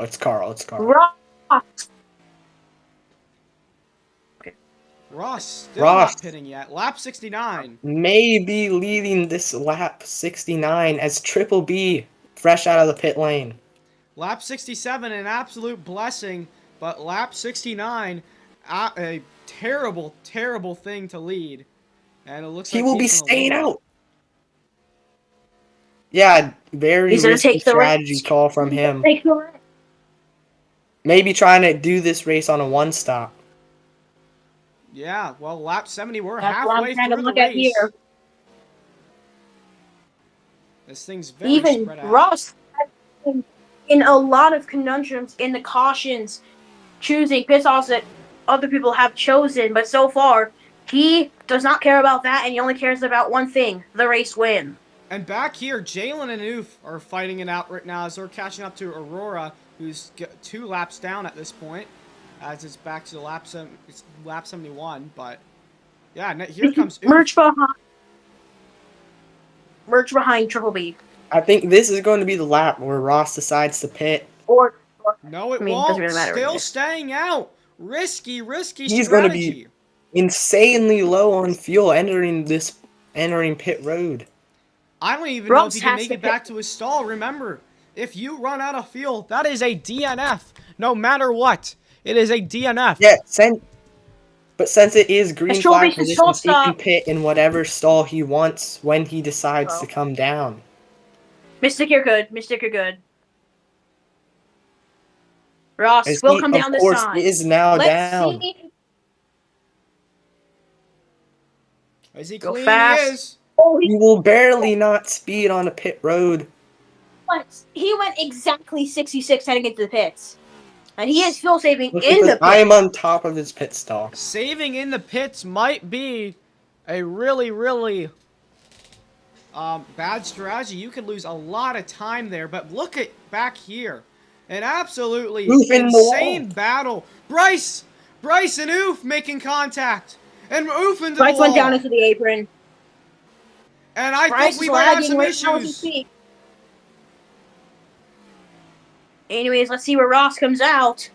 Ross still not pitting yet. Lap 69. Maybe leading this lap 69 as Triple B fresh out of the pit lane. Lap 67, an absolute blessing, but lap 69, a terrible thing to lead. And it looks like he will be staying out. Yeah, very risky strategy call from him. Maybe trying to do this race on a one-stop. Yeah, well, lap 70, we're halfway through the race. This thing's very spread out. Even Ross in a lot of conundrums in the cautions, choosing pit-offs that other people have chosen, but so far, he does not care about that, and he only cares about one thing, the race win. And back here, Jalen and Oof are fighting it out right now as they're catching up to Aurora, who's 2 laps down at this point, as it's back to the lap 71. But yeah, here comes Oof. Merge behind Triple B. I think this is going to be the lap where Ross decides to pit. Or no, it won't. Doesn't really matter. Still staying out. Risky He's going to strategy. be insanely low on fuel entering pit road. I don't even know if Ross he can has make to it back to his stall. Remember, if you run out of fuel, that is a DNF. No matter what, it is a DNF. Yeah, but since it is green Strawberry flag should stall positions, he can stop. pit in whatever stall he wants when he decides to come down. Mystic, you're good. Mystic, you're good. Ross As will he, come of down this course, time. is now Let's down. see. Is he Go clean? fast. He is. Oh, He will barely not speed on a pit road. he went exactly 66 heading into the pits. And he is fuel saving Look, in the because pits. I am on top of his pit stall. Saving in the pits might be a really bad strategy. You could lose a lot of time there, but look at back here. An absolutely Oof in the insane wall. battle. Bryce and Oof making contact. And Oof into the Bryce wall. went down into the apron. And I Bryce think we is might have lagging some right now as we issues. speak. Anyways, let's see where Ross comes out.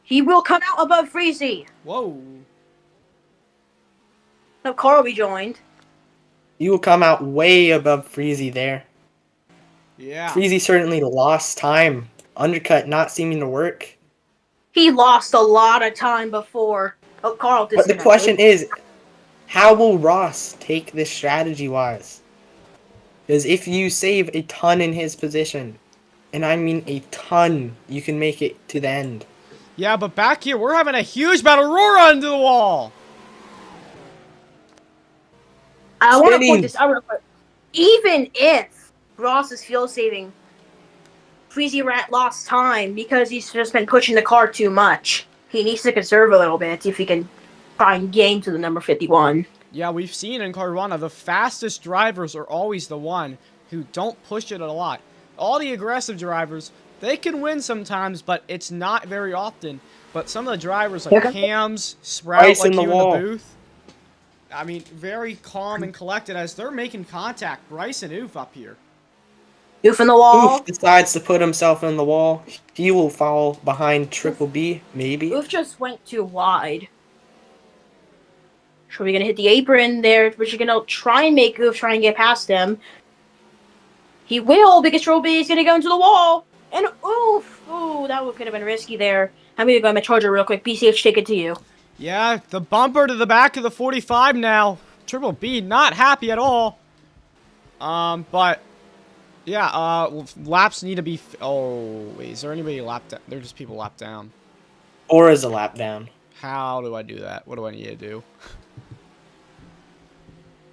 He will come out above Freezy. Whoa. So Carl rejoined. He will come out way above Freezy there. Yeah. Freezy certainly lost time. Undercut not seeming to work. He lost a lot of time before Carl But the disconnected. question is, how will Ross take this strategy-wise? Because if you save a ton in his position, and I mean a ton, you can make it to the end. Yeah, but back here, we're having a huge battle. Aurora into the wall. I want to point this out real quick. Even if Ross is fuel saving, Freezy Rat lost time because he's just been pushing the car too much. He needs to conserve a little bit if he can try and gain to the number 51. Yeah, we've seen in Caruana, the fastest drivers are always the one who don't push it a lot. All the aggressive drivers, they can win sometimes, but it's not very often. But some of the drivers like Hams, Sprout, like you in the booth, I mean, very calm and collected as they're making contact. Bryce and Oof up here. Oof in the wall. Oof decides to put himself in the wall. He will fall behind Triple B, maybe. Oof just went too wide. So we're going to hit the apron there, which you're going to try and make Oof try and get past him. He will, because Triple B is going to go into the wall. And Oof! Ooh, that could have been risky there. I'm going to go my charger real quick. BCH, take it to you. Yeah, the bumper to the back of the 45 now. Triple B not happy at all. But yeah, laps need to be. Oh, wait, is there anybody lapped down? They're just people lapped down. Or is a lap down. How do I do that? What do I need to do?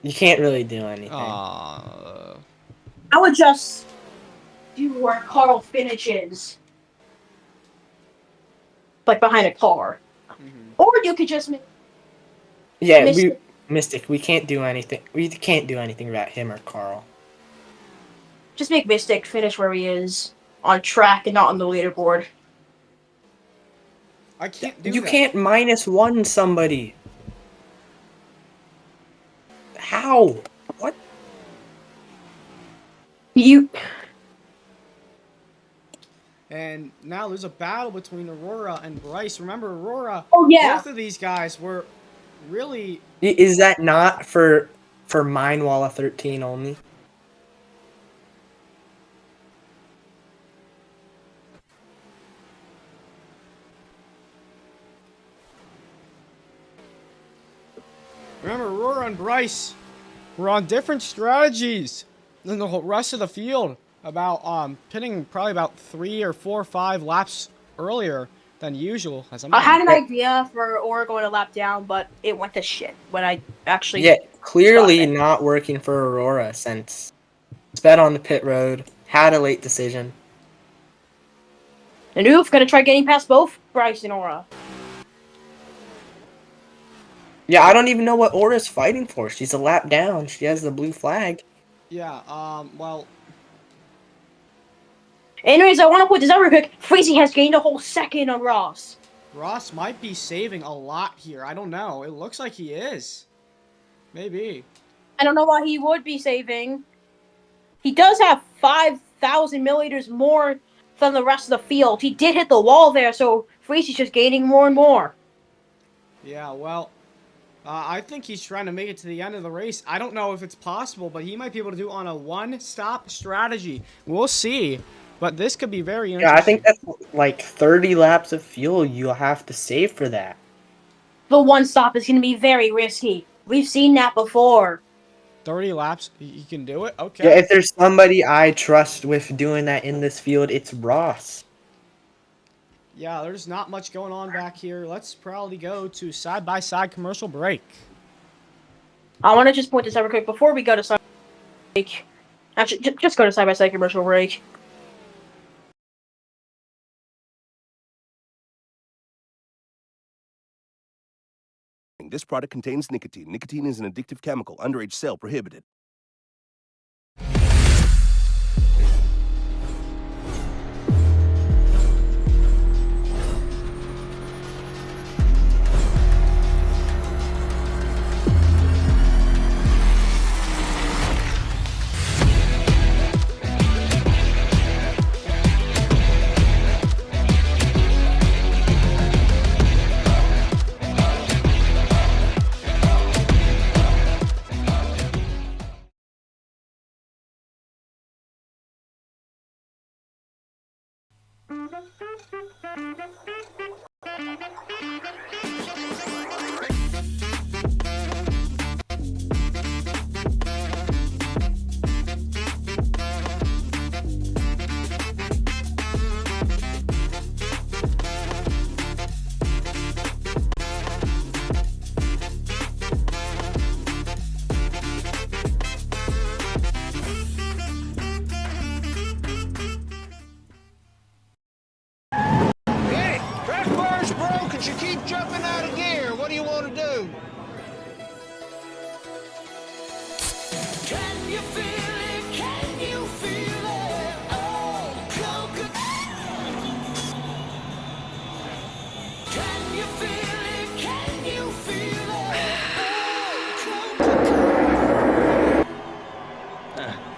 You can't really do anything. I would just do where Carl finishes. Like behind a car. Or you could just make... Yeah, Mystic, we can't do anything. We can't do anything about him or Carl. Just make Mystic finish where he is. On track and not on the leaderboard. I can't do You that. can't -1 somebody. How? What? And now there's a battle between Aurora and Bryce. Remember, Aurora, both of these guys were really... Is that not for Mine Walla 13 only? Remember, Aurora and Bryce were on different strategies than the whole rest of the field. About pitting probably about 3 or 4 or 5 laps earlier than usual. I had an idea for Aurora going a lap down, but it went to shit when I actually... Yeah, clearly not working for Aurora since sped on the pit road, had a late decision. And Oof gonna try getting past both Bryce and Aura. Yeah, I don't even know what Aura's fighting for. She's a lap down. She has the blue flag. Yeah, well... Anyways, I want to put this out real quick. Freezy has gained a whole second on Ross. Ross might be saving a lot here. I don't know. It looks like he is. Maybe. I don't know why he would be saving. He does have 5,000 milliliters more than the rest of the field. He did hit the wall there, so Freezy's just gaining more and more. Yeah, well, I think he's trying to make it to the end of the race. I don't know if it's possible, but he might be able to do it on a one-stop strategy. We'll see, but this could be very interesting. Yeah, I think that's like 30 laps of fuel you'll have to save for that. The one stop is going to be very risky. We've seen that before. 30 laps, he can do it? Okay. Yeah, if there's somebody I trust with doing that in this field, it's Ross. Yeah, there's not much going on back here. Let's probably go to side-by-side commercial break. I want to just point this out real quick before we go to side break. Actually, just go to side-by-side commercial break. This product contains nicotine. Nicotine is an addictive chemical. Underage sale prohibited.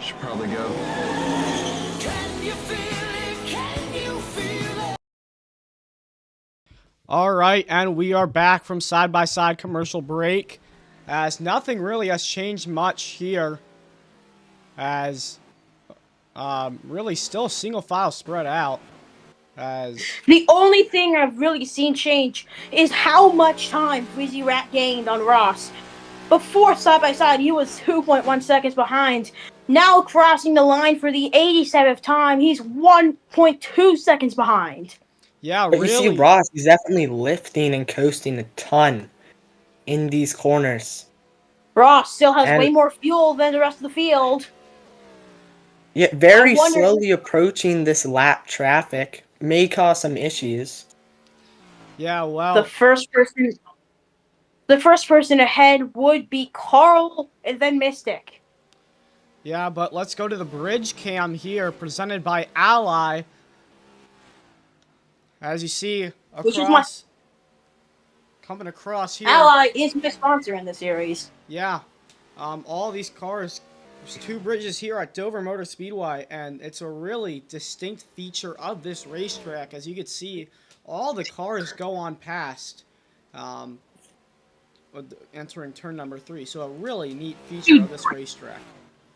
Should probably go. All right, and we are back from side-by-side commercial break. As nothing really has changed much here. As really still single file spread out. As the only thing I've really seen change is how much time Freezy Rat gained on Ross. Before side-by-side, he was 2.1 seconds behind. Now crossing the line for the 87th time, he's 1.2 seconds behind. Yeah, but really. You see Ross, he's definitely lifting and coasting a ton in these corners. Ross still has way more fuel than the rest of the field. Yeah, very slowly approaching this lap traffic may cause some issues. Yeah, well, the first person ahead would be Carl and then Mystic. Yeah, but let's go to the bridge cam here, presented by Ally. As you see, coming across here. Ally is my sponsor in the series. Yeah, all these cars. There's two bridges here at Dover Motor Speedway, and it's a really distinct feature of this racetrack. As you can see, all the cars go on past, entering turn number 3. So a really neat feature of this racetrack.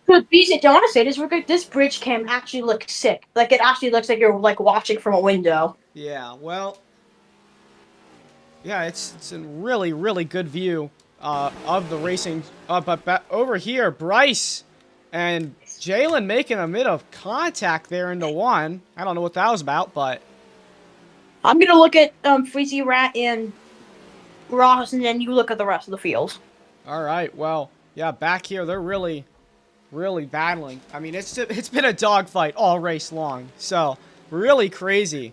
Don't want to say this real quick. This bridge cam actually looks sick. Like, it actually looks like you're like watching from a window. Yeah, well, yeah, it's a really, really good view of the racing. But over here, Bryce and Jalen making a bit of contact there into one. I don't know what that was about, but I'm gonna look at Freezy Rat and Ross, and then you look at the rest of the field. All right, well, yeah, back here they're really battling. I mean, it's been a dogfight all race long, so really crazy.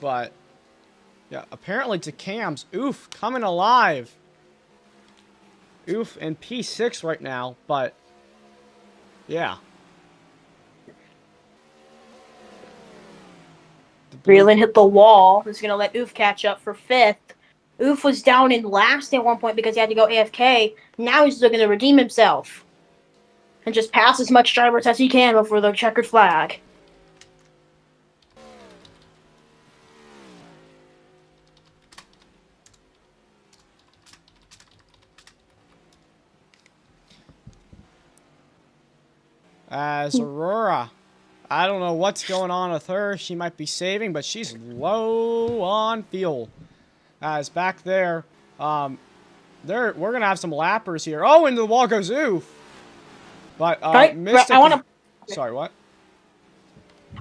But yeah, apparently to Cam's Oof coming alive. Oof in P6 right now, but yeah. Breland hit the wall. Who's gonna let Oof catch up for 5th. Oof was down in last at one point because he had to go AFK. Now he's looking to redeem himself. and just pass as much drivers as he can before the checkered flag. As Aurora, I don't know what's going on with her. She might be saving, but she's low on fuel. As back there, we're gonna have some lappers here. Oh, into the wall goes Oof. But Mystic. Sorry, what?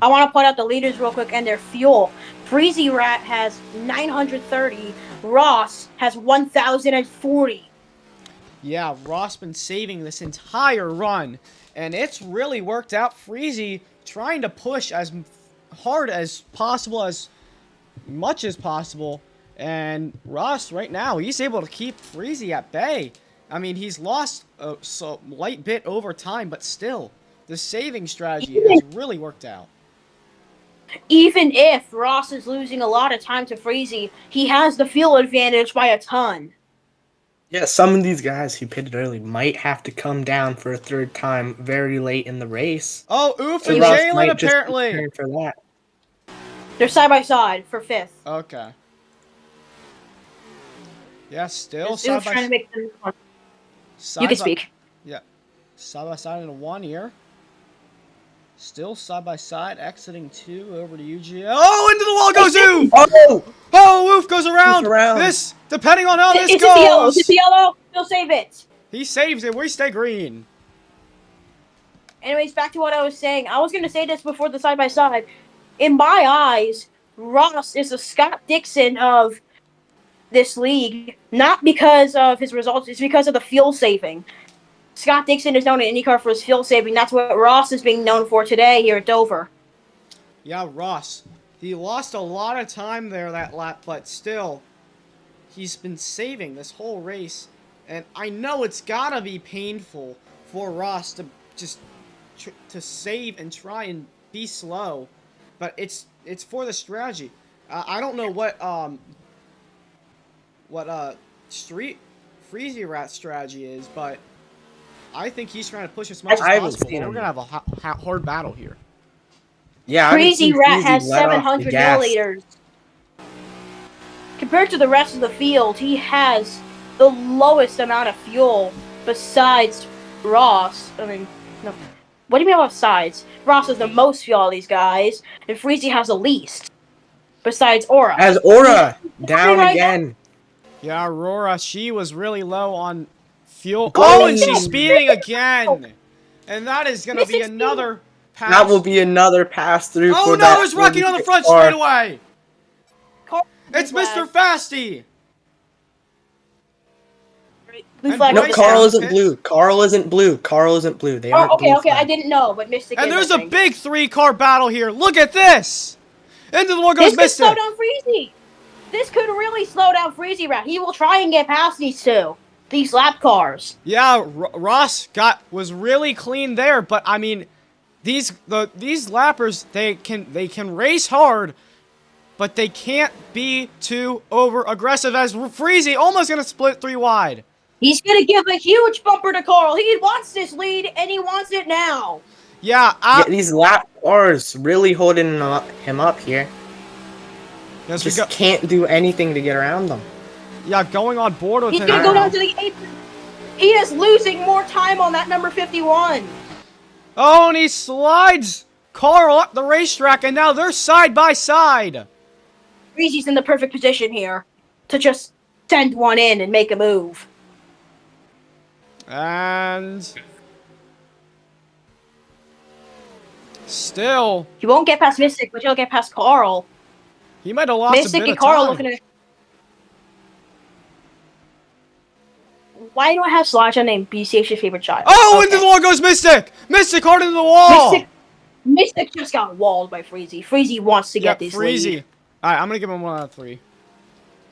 I want to point out the leaders real quick and their fuel. Freezy Rat has 930. Ross has 1,040. Yeah, Ross been saving this entire run, and it's really worked out. Freezy trying to push as hard as possible, as much as possible, and Ross right now, he's able to keep Freezy at bay. I mean, he's lost a light bit over time, but still, the saving strategy has really worked out. Even if Ross is losing a lot of time to Freezy, he has the fuel advantage by a ton. Yeah, some of these guys who pitted early might have to come down for a third time very late in the race. Oh, Oof So and Ross Jalen might just apparently. prepare for that. They're side by side for 5th. Okay. Yeah, still Oof's side by trying to make them. side. You can speak. Yeah, side by side in a 1 year. Still side by side, exiting 2 over to UGL. Oh, into the wall goes Oof! Oh! Oh, Oof goes around. around. This, depending on how this It's goes. the yellow. It's the yellow. He'll save it. He saves it. We stay green. Anyways, back to what I was saying. I was going to say this before the side by side. In my eyes, Ross is the Scott Dixon of this league, not because of his results. It's because of the fuel saving. Scott Dixon is known in IndyCar for his fuel saving. That's what Ross is being known for today here at Dover. Yeah, Ross. He lost a lot of time there that lap, but still, he's been saving this whole race. And I know it's gotta be painful for Ross to just to save and try and be slow, but it's for the strategy. I don't know what Street Freezy Rat strategy is, but I think he's trying to push as much as possible. We're gonna have a hard battle here. Yeah, Freezy Rat has 700 milliliters. Compared to the rest of the field, he has the lowest amount of fuel besides Ross. I mean, no. What do you mean about sides? Ross has the most fuel of these guys, and Freezy has the least. Besides Aura. As Aura down again. Yeah, Aurora, she was really low on fuel. Go. Oh, and she's speeding again. And that is going to be another pass. That will be another pass through. Oh, for no, that it's wrecking on the front car. straightaway. It's Mr. Fasty. No, Carl isn't blue. Carl isn't blue. Carl isn't blue. They aren't blue. Okay, I didn't know, but Mystic and is, there's a big 3-car battle here. Look at this. Into the wall goes Mystic. This could slow down Freezy. This could really slow down Freezy Rat. He will try and get past these two. These lap cars. Yeah, Ross was really clean there, but I mean, these lappers, they can race hard, but they can't be too over aggressive. As Freezy almost gonna split 3 wide. He's gonna give a huge bumper to Carl. He wants this lead, and he wants it now. Yeah, these lap cars really holding him up here. Yes, just can't do anything to get around them. Yeah, going on board with him. He's gonna go down to the 8th. He is losing more time on that number 51. Oh, and he slides Carl up the racetrack, and now they're side by side. Freezy's in the perfect position here to just send one in and make a move. And still, he won't get past Mystic, but he'll get past Carl. He might have lost Mystic a bit and of Carl time. looking at. Why do I have Slash named BCH's favorite child? Oh, into the wall goes Mystic! Mystic hard into the wall! Mystic just got walled by Freezy. Freezy wants to get this Freezy. lead. Alright, I'm gonna give him 1 out of 3.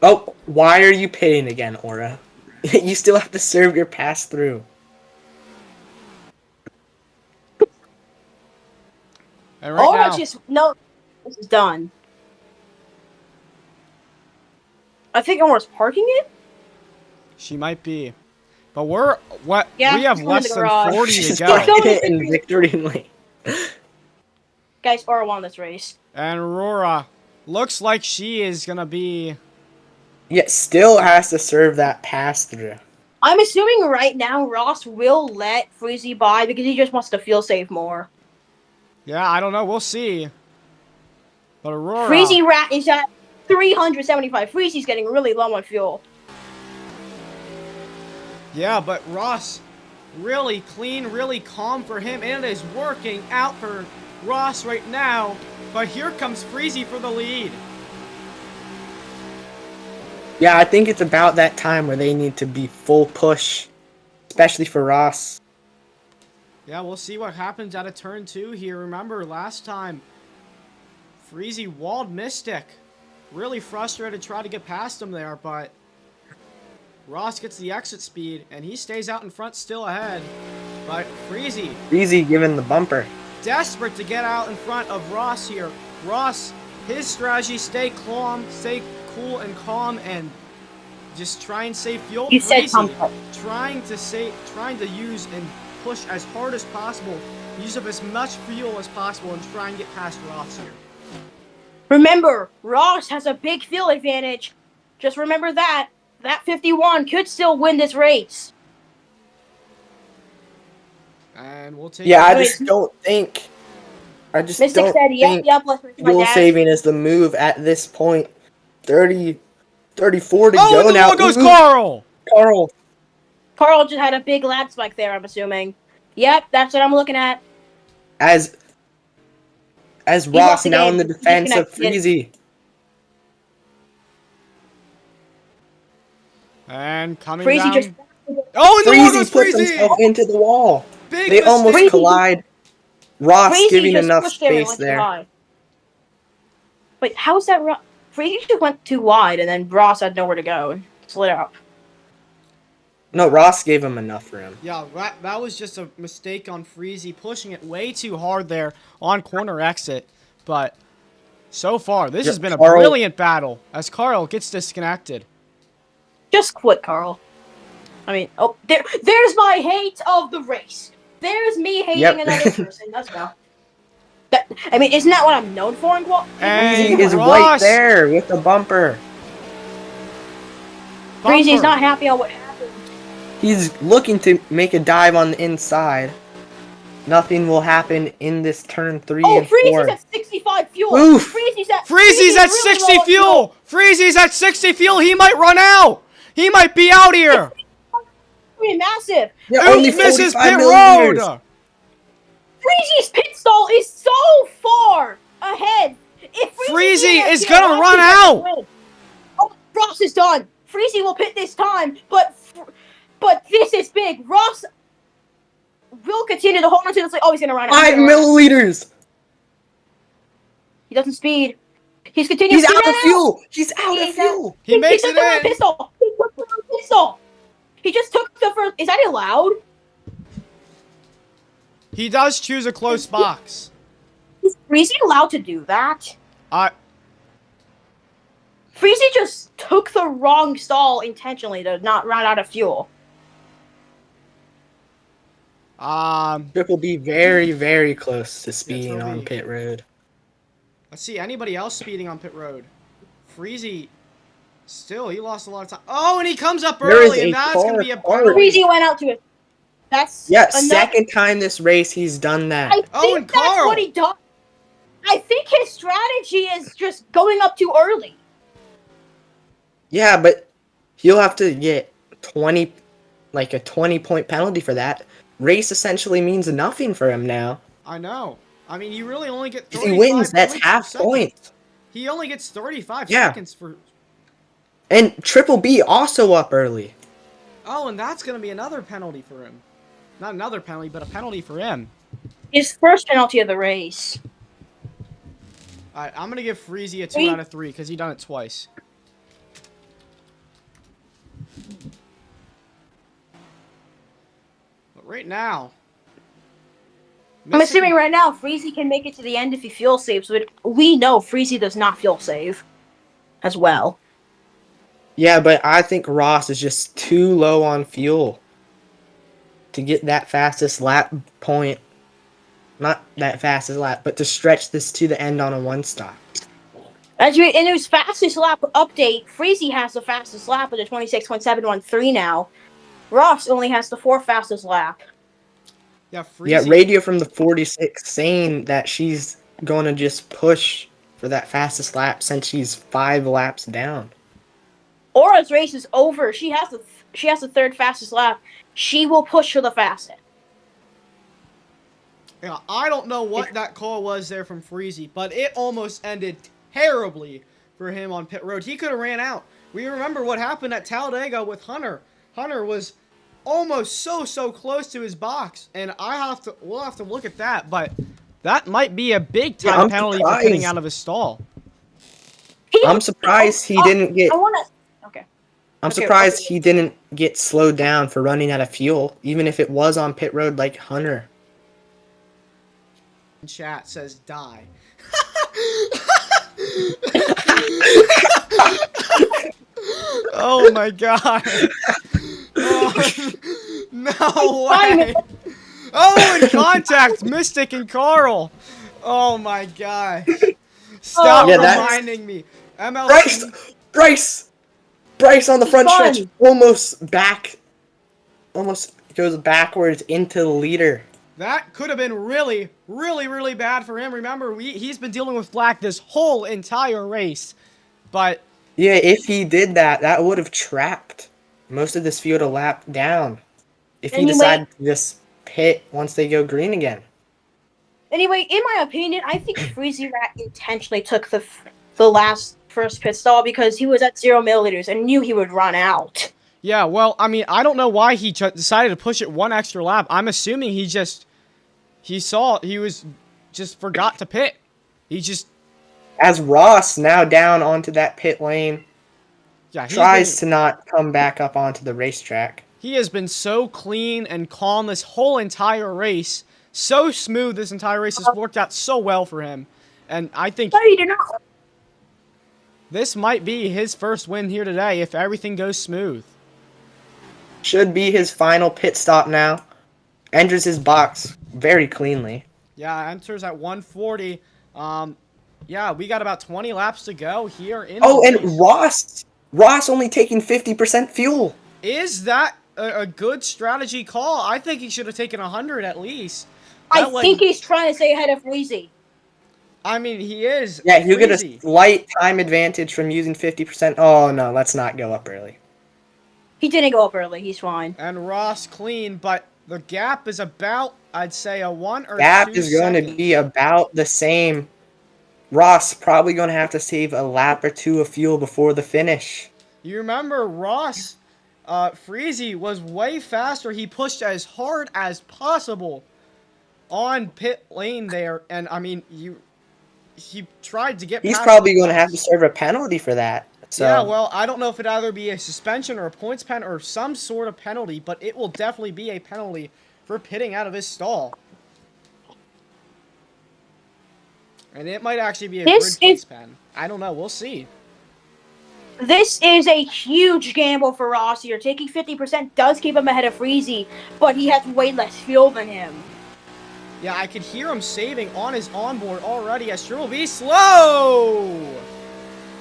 Oh, why are you pitting again, Aura? You still have to serve your pass through. And right now, this is done. I think Aura's parking it? She might be. But we have going less to the than garage. 40 to Just go. put it in victory lane. Guys, Aura won this race. And Aurora looks like she is gonna be. Yet still has to serve that pass through. I'm assuming right now Ross will let Freezy by because he just wants to feel safe more. Yeah, I don't know. We'll see. But Aurora. Freezy Rat is at 375. Freezy's getting really low on fuel. Yeah, but Ross, really clean, really calm for him, and it is working out for Ross right now. But here comes Freezy for the lead. Yeah, I think it's about that time where they need to be full push, especially for Ross. Yeah, we'll see what happens out of turn 2 here. Remember, last time, Freezy walled Mystic. Really frustrated, tried to get past him there, but Ross gets the exit speed, and he stays out in front, still ahead. But Freezy giving the bumper. Desperate to get out in front of Ross here. Ross, his strategy, stay cool and calm, and just try and save fuel. You said Freezy, trying to use and push as hard as possible, use up as much fuel as possible, and try and get past Ross here. Remember, Ross has a big fuel advantage. Just remember that. That 51 could still win this race. And we'll take. Yeah, I just don't think. Mystic said, think fuel saving is the move at this point. 34 to go and now. Oh, goes Carl! Carl just had a big lap spike there, I'm assuming. Yep, that's what I'm looking at. As Ross now in the defense of Freezy. And coming Freezy down. just... Oh, and the wall goes puts Freezy! himself into the wall. Big They mistake. almost collide. Ross Freezy giving just enough pushed him and space went too there. high. Wait, how's that? Freezy just went too wide, and then Ross had nowhere to go and slid out. No, Ross gave him enough room. Yeah, that was just a mistake on Freezy, pushing it way too hard there on corner exit. But so far, this has been a brilliant battle as Carl gets disconnected. Just quit, Carl. I mean, oh, there's my hate of the race. There's me hating another person. Let's go. I mean, isn't that what I'm known for in qual? Freezy is right there with the bumper. Freezy's not happy on what happened. He's looking to make a dive on the inside. Nothing will happen in this turn 3 and 4. Freezy's at 65 fuel. Oof. Freezy's at really 60 fuel. Freezy's at 60 fuel. He might run out. He might be out here. Massive. Yeah, only misses 45 pit millimeters. road. Freezy's pit stall is so far ahead. If Freezy is gonna run out. Oh, Ross is done. Freezy will pit this time, but this is big. Ross will continue to hold on to this. Oh, he's gonna run out. 5 milliliters. He doesn't speed. He's continuing. He's out of fuel. He's out of fuel. He makes it in. Pistol. He took the pistol. He just took the first. Is that allowed? He does choose a close box. Is Freezy allowed to do that? Freezy just took the wrong stall intentionally to not run out of fuel. Triple B very, very close to speeding on pit road. Let's see anybody else speeding on pit road. Freezy, still, he lost a lot of time. Oh, and he comes up early, and that's going to be a penalty. Freezy went out to it. That's second time this race he's done that. I think that's what he does. I think his strategy is just going up too early. Yeah, but he'll have to get a 20-point penalty for that. Race essentially means nothing for him now. I know. I mean, you really only get 35 if he wins, that's half point. He only gets 35 seconds for... And Triple B also up early. Oh, and that's going to be another penalty for him. Not another penalty, but a penalty for him. His first penalty of the race. Alright, I'm going to give Freezy a 2 out of 3 because he done it twice. But right now... I'm assuming right now Freezy can make it to the end if he fuel saves, but we know Freezy does not fuel save as well. Yeah, but I think Ross is just too low on fuel. to get that fastest lap point. Not that fastest lap, but to stretch this to the end on a one stop. In his fastest lap update, Freezy has the fastest lap with a 26.713 now. Ross only has the fourth fastest lap. Yeah, Freezy. Yeah, radio from the 46 saying that she's going to just push for that fastest lap since she's 5 laps down. Aura's race is over. She has the third fastest lap. She will push for the fastest. Yeah, I don't know what that call was there from Freezy, but it almost ended terribly for him on pit road. He could have ran out. We remember what happened at Talladega with Hunter. Hunter was almost so close to his box, and we'll have to look at that, but that might be a big time penalty for pitting out of his stall. I'm surprised he didn't get. Okay. I'm surprised he didn't get slowed down for running out of fuel, even if it was on pit road like Hunter. Chat says die. Oh my god. Oh, no way. Oh, in contact, Mystic and Carl. Oh my god. Stop reminding me. MLC. Bryce on the front stretch almost goes backwards into the leader. That could have been really bad for him. Remember, he's been dealing with black this whole entire race. But yeah, if he did that, that would have trapped most of this field a lap down. If he decided to just pit once they go green again. Anyway, in my opinion, I think Freezy Rat intentionally took the first pit stall because he was at 0 milliliters and knew he would run out. Yeah, well, I mean, I don't know why he decided to push it one extra lap. I'm assuming he forgot to pit. As Ross now down onto that pit lane, tries to not come back up onto the racetrack. He has been so clean and calm this whole entire race. So smooth this entire race has worked out so well for him. And I think this might be his first win here today if everything goes smooth. Should be his final pit stop now. Enters his box very cleanly. Yeah, enters at 140. Yeah, we got about 20 laps to go here in the race. Ross only taking 50% fuel. Is that a good strategy call? I think he should have taken 100 at least. I think he's trying to stay ahead of Freezy. I mean, he is. Yeah, he'll get a slight time advantage from using 50%. Oh, no, let's not go up early. He didn't go up early. He's fine. And Ross clean, but the gap is about, I'd say, a 1 or 2 Gap is going to be about the same. Ross probably going to have to save a lap or 2 of fuel before the finish. You remember Ross, Freezy was way faster. He pushed as hard as possible on pit lane there, and I mean, he tried to get. He's probably going to have to serve a penalty for that. So. Yeah, well, I don't know if it'd either be a suspension or a points pen or some sort of penalty, but it will definitely be a penalty for pitting out of his stall. And it might actually be a grid points pen. I don't know. We'll see. This is a huge gamble for Ross here. Taking 50% does keep him ahead of Freezy, but he has way less fuel than him. Yeah, I could hear him saving on his onboard already as Triple B slow!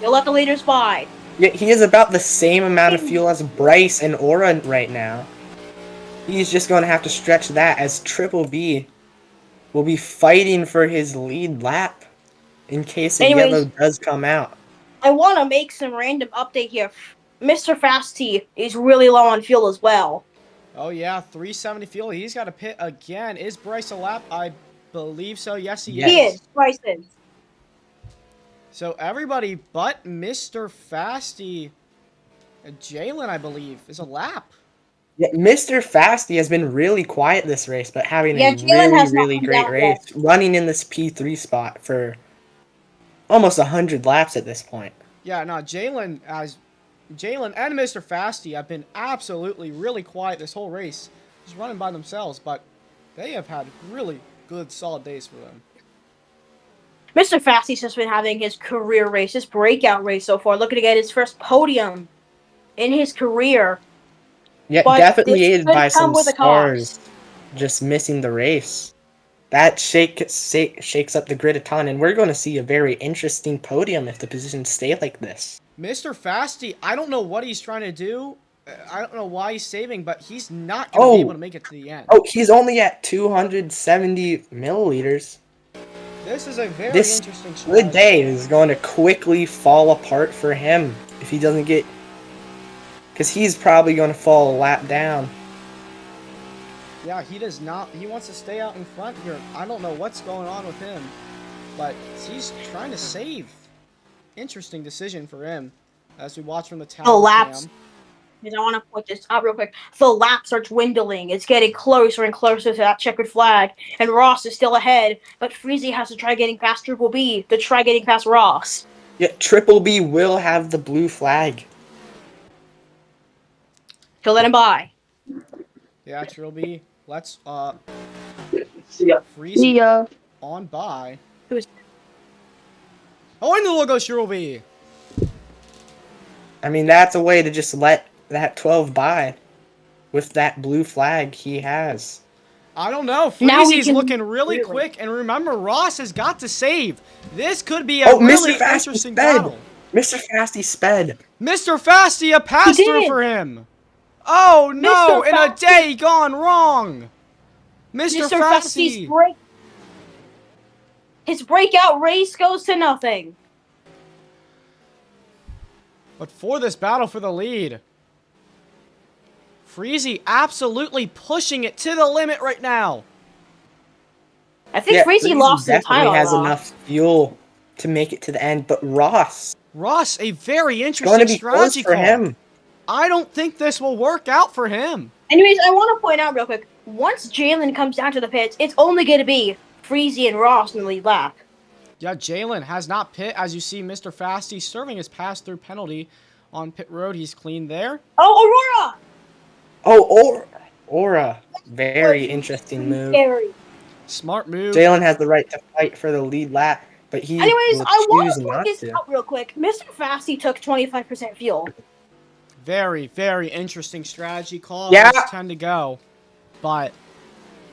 He'll let the leaders by. Yeah, he has about the same amount of fuel as Bryce and Aura right now. He's just going to have to stretch that as Triple B will be fighting for his lead lap in case the yellow does come out. I want to make some random update here. Mr. Fasty is really low on fuel as well. Oh yeah, 370 fuel. He's got to pit again. Is Bryce a lap? I believe so. Yes, he is. He is. Bryce is. So everybody but Mr. Fasty, Jalen, I believe, is a lap. Yeah, Mr. Fasty has been really quiet this race, but having a really great race. Running in this P3 spot for almost 100 laps at this point. Yeah, no, Jalen and Mr. Fasty have been absolutely really quiet this whole race. Just running by themselves, but they have had really good, solid days for them. Mr. Fasty's just been having his career race, his breakout race so far. Looking to get his first podium in his career. Yeah, But definitely this aided could by come some with a stars cost. just missing the race. That shakes up the grid a ton, and we're going to see a very interesting podium if the positions stay like this. Mr. Fasty, I don't know what he's trying to do. I don't know why he's saving, but he's not going to be able to make it to the end. Oh, he's only at 270 milliliters. This is a very This interesting strategy. good day is going to quickly fall apart for him if he doesn't get... Because he's probably going to fall a lap down. Yeah, he does not. He wants to stay out in front here. I don't know what's going on with him, but he's trying to save. Interesting decision for him as we watch from the tower The laps. cam. Because I want to point this out real quick. The laps are dwindling. It's getting closer and closer to that checkered flag. And Ross is still ahead. But Freezy has to try getting past Triple B to try getting past Ross. Yeah, Triple B will have the blue flag. He'll let him by. Yeah, Trill B. Let's See ya. Freezy on by. Who's... Oh, and the logo Trill B. I mean, that's a way to just let that 12 by with that blue flag he has. I don't know. Freezy's looking really quick, and remember, Ross has got to save. This could be a really interesting battle. Mr. Fasty sped. Mr. Fasty, a pass through for him. Oh no! In a day gone wrong. Mr. Fasty. His breakout race goes to nothing. But for this battle for the lead, Freezy absolutely pushing it to the limit right now. I think Freezy lost the time. He has enough fuel to make it to the end, but Ross, a very interesting strategy for him. I don't think this will work out for him. Anyways, I want to point out real quick, once Jalen comes down to the pits, it's only going to be Freezy and Ross in the lead lap. Yeah, Jalen has not pit. As you see, Mr. Fasty serving his pass-through penalty on pit road. He's clean there. Oh, Aurora! Oh, Aura. Very interesting move. Scary. Smart move. Jalen has the right to fight for the lead lap, but he Anyways, I want to not point this out real quick. Mr. Fasty took 25% fuel. Very, very interesting strategy call. Yeah. 10 to go. But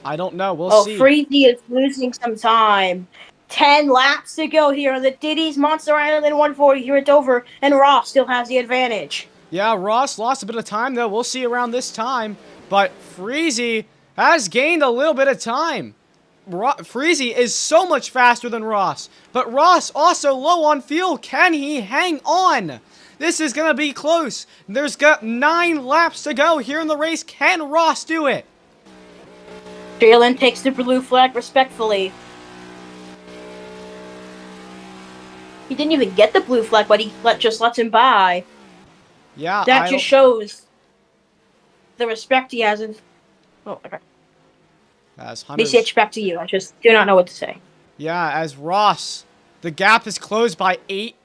I don't know. We'll see. Freezy is losing some time. 10 laps to go here on the Diddy's Monster Island in 140 here at Dover, and Ross still has the advantage. Yeah, Ross lost a bit of time, though. We'll see around this time. But Freezy has gained a little bit of time. Freezy is so much faster than Ross. But Ross also low on fuel. Can he hang on? This is going to be close. There's got 9 laps to go here in the race. Can Ross do it? Jalen takes the blue flag respectfully. He didn't even get the blue flag, but he just lets him by. Yeah, that just shows the respect he has. Oh, okay. As BCH, back to you. I just do not know what to say. Yeah, as Ross, the gap is closed by a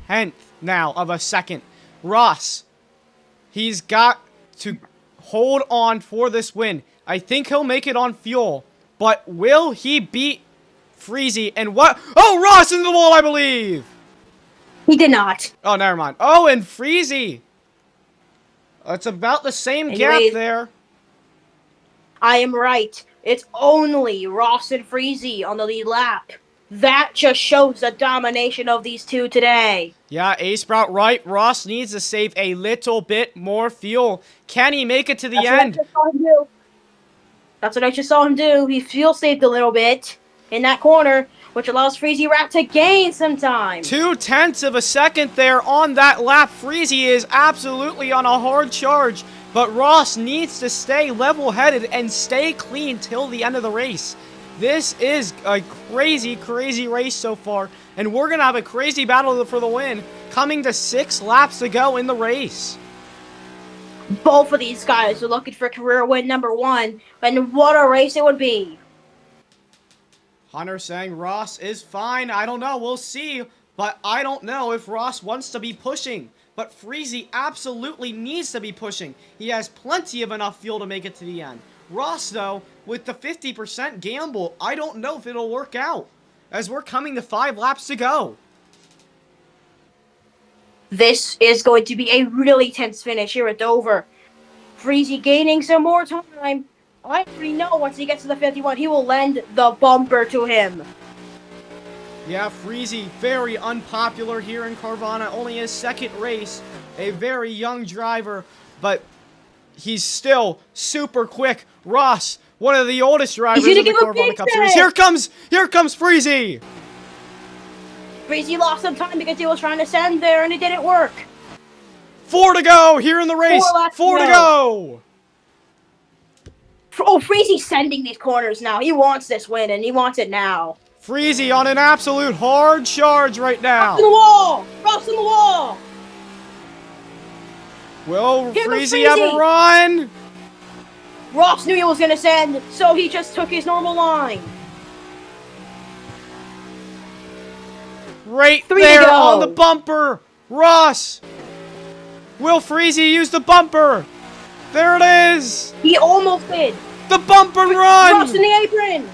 tenth now of a second. Ross, he's got to hold on for this win. I think he'll make it on fuel, but will he beat Freezy and what? Oh, Ross in the wall, I believe. He did not. Oh, never mind. Oh, and Freezy. It's about the same gap there. I am right. It's only Ross and Freezy on the lead lap. That just shows the domination of these two today. Yeah, A-Sprout right. Ross needs to save a little bit more fuel. Can he make it to the end? That's what I just saw him do. He fuel saved a little bit in that corner, which allows Freezy Rat to gain some time. 0.2 of a second there on that lap. Freezy is absolutely on a hard charge, but Ross needs to stay level-headed and stay clean till the end of the race. This is a crazy, crazy race so far, and we're going to have a crazy battle for the win coming to 6 laps to go in the race. Both of these guys are looking for career win number 1, and what a race it would be. Hunter saying Ross is fine. I don't know. We'll see. But I don't know if Ross wants to be pushing. But Freezy absolutely needs to be pushing. He has plenty of enough fuel to make it to the end. Ross, though, with the 50% gamble, I don't know if it'll work out. As we're coming to 5 laps to go. This is going to be a really tense finish here at Dover. Freezy gaining some more time. I already know once he gets to the 51, he will lend the bumper to him. Yeah, Freezy, very unpopular here in Carvana. Only his second race. A very young driver, but he's still super quick. Ross, one of the oldest drivers in the Carvana Cup Series. Here comes Freezy! Freezy lost some time because he was trying to send there and it didn't work. 4 to go here in the race. 4 to go. Oh, Freezy's sending these corners now. He wants this win and he wants it now. Freezy on an absolute hard charge right now. Ross in the wall! Ross in the wall! Will Freezy have a run? Ross knew he was going to send, so he just took his normal line. Right there on the bumper. Ross. Will Freezy use the bumper? There it is. He almost did. The bumper run. Ross in the apron.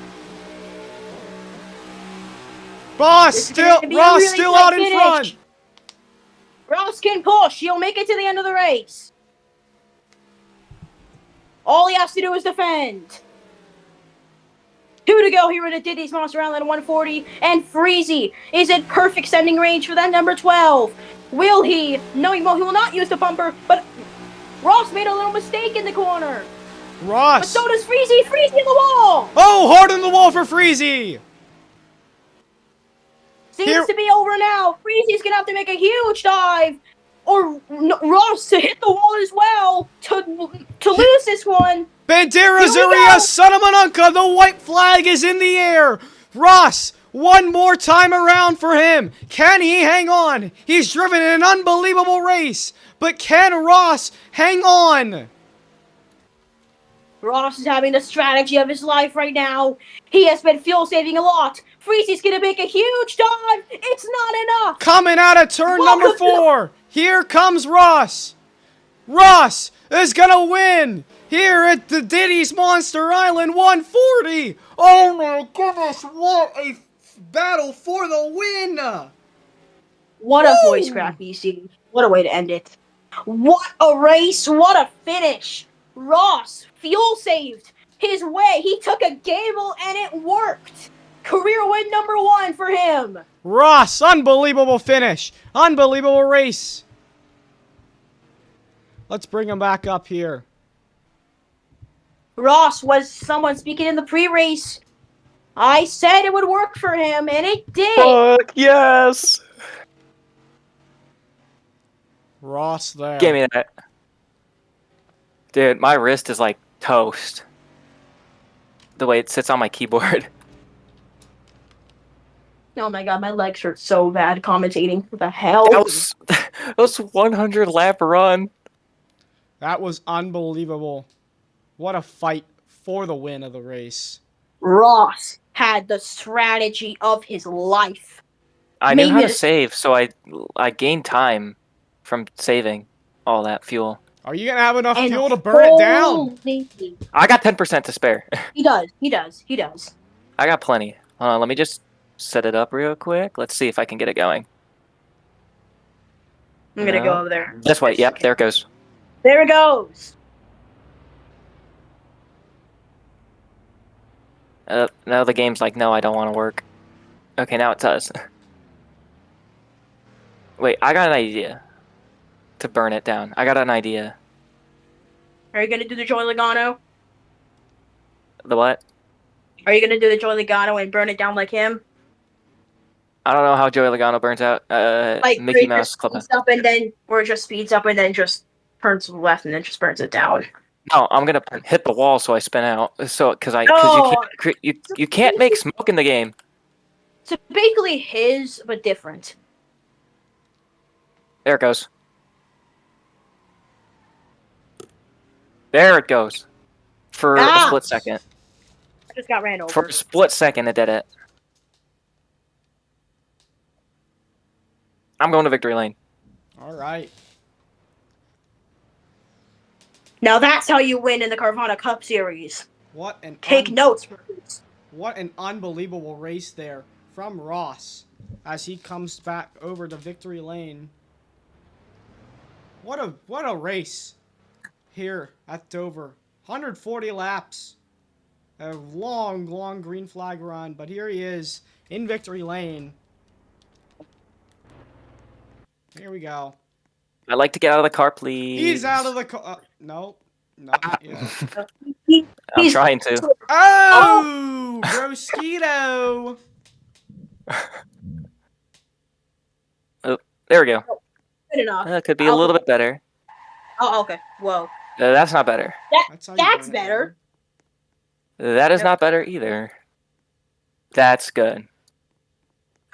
Ross still out in front. Ross can push. He'll make it to the end of the race. All he has to do is defend. 2 to go here at the Diddy's Monster Island 140. And Freezy is in perfect sending range for that number 12. Will he? No, he won't. He will not use the bumper, but Ross made a little mistake in the corner. Ross. But so does Freezy. Freezy in the wall. Oh, hard in the wall for Freezy. Seems to be over now. Freezy's going to have to make a huge dive. Or Ross to hit the wall as well to lose this one. Bandera Zuria, son of Manunka, the white flag is in the air. Ross, one more time around for him. Can he hang on? He's driven an unbelievable race. But can Ross hang on? Ross is having the strategy of his life right now. He has been fuel saving a lot. Freezy's gonna make a huge dive. It's not enough. Coming out of turn number 4. Here comes Ross. Ross is gonna win here at the Diddy's Monster Island 140. Oh my goodness, what a battle for the win. What a voice crack, BC. What a way to end it. What a race. What a finish. Ross fuel saved his way. He took a gamble and it worked. Career win number 1 for him. Ross, unbelievable finish. Unbelievable race. Let's bring him back up here. Ross was someone speaking in the pre-race. I said it would work for him, and it did. Fuck yes. Ross there. Give me that. Dude, my wrist is like toast. The way it sits on my keyboard. Oh my god, my legs hurt so bad commentating. What the hell? That was 100 lap run. That was unbelievable. What a fight for the win of the race. Ross had the strategy of his life. I knew how to save, so I gained time from saving all that fuel. Are you gonna have enough fuel to burn it down? I got 10% to spare. He does. I got plenty. Hold on, let me just set it up real quick. Let's see if I can get it going. I'm gonna go over there. This way, yep, there it goes. There it goes. Now the game's like, no, I don't want to work. Okay, now it does. Wait, I got an idea. To burn it down. I got an idea. Are you gonna do the Joy Logano? The what? Are you gonna do the Joy Logano and burn it down like him? I don't know how Joey Logano burns out. Like Mickey Mouse Club. Up and then, or just speeds up and then just turns to the left and then just burns it down. No, I'm gonna hit the wall so I spin out. So because you can't make smoke in the game. So basically his, but different. There it goes. There it goes. For a split second. I just got ran over. For a split second, it did it. I'm going to victory lane. All right. Now that's how you win in the Carvana Cup Series. What an Take notes, Bruce. What an unbelievable race there from Ross as he comes back over to victory lane. What a race. here at Dover. 140 laps. A long, long green flag run, but here he is in victory lane. Here we go. I'd like to get out of the car, please. He's out of the car. No, not yet. I'm trying to. Oh, Brosquito. Oh, there we go. Good enough. That could be a little bit better. Oh, okay. Whoa. That's not better. That's better. That is not better either. That's good.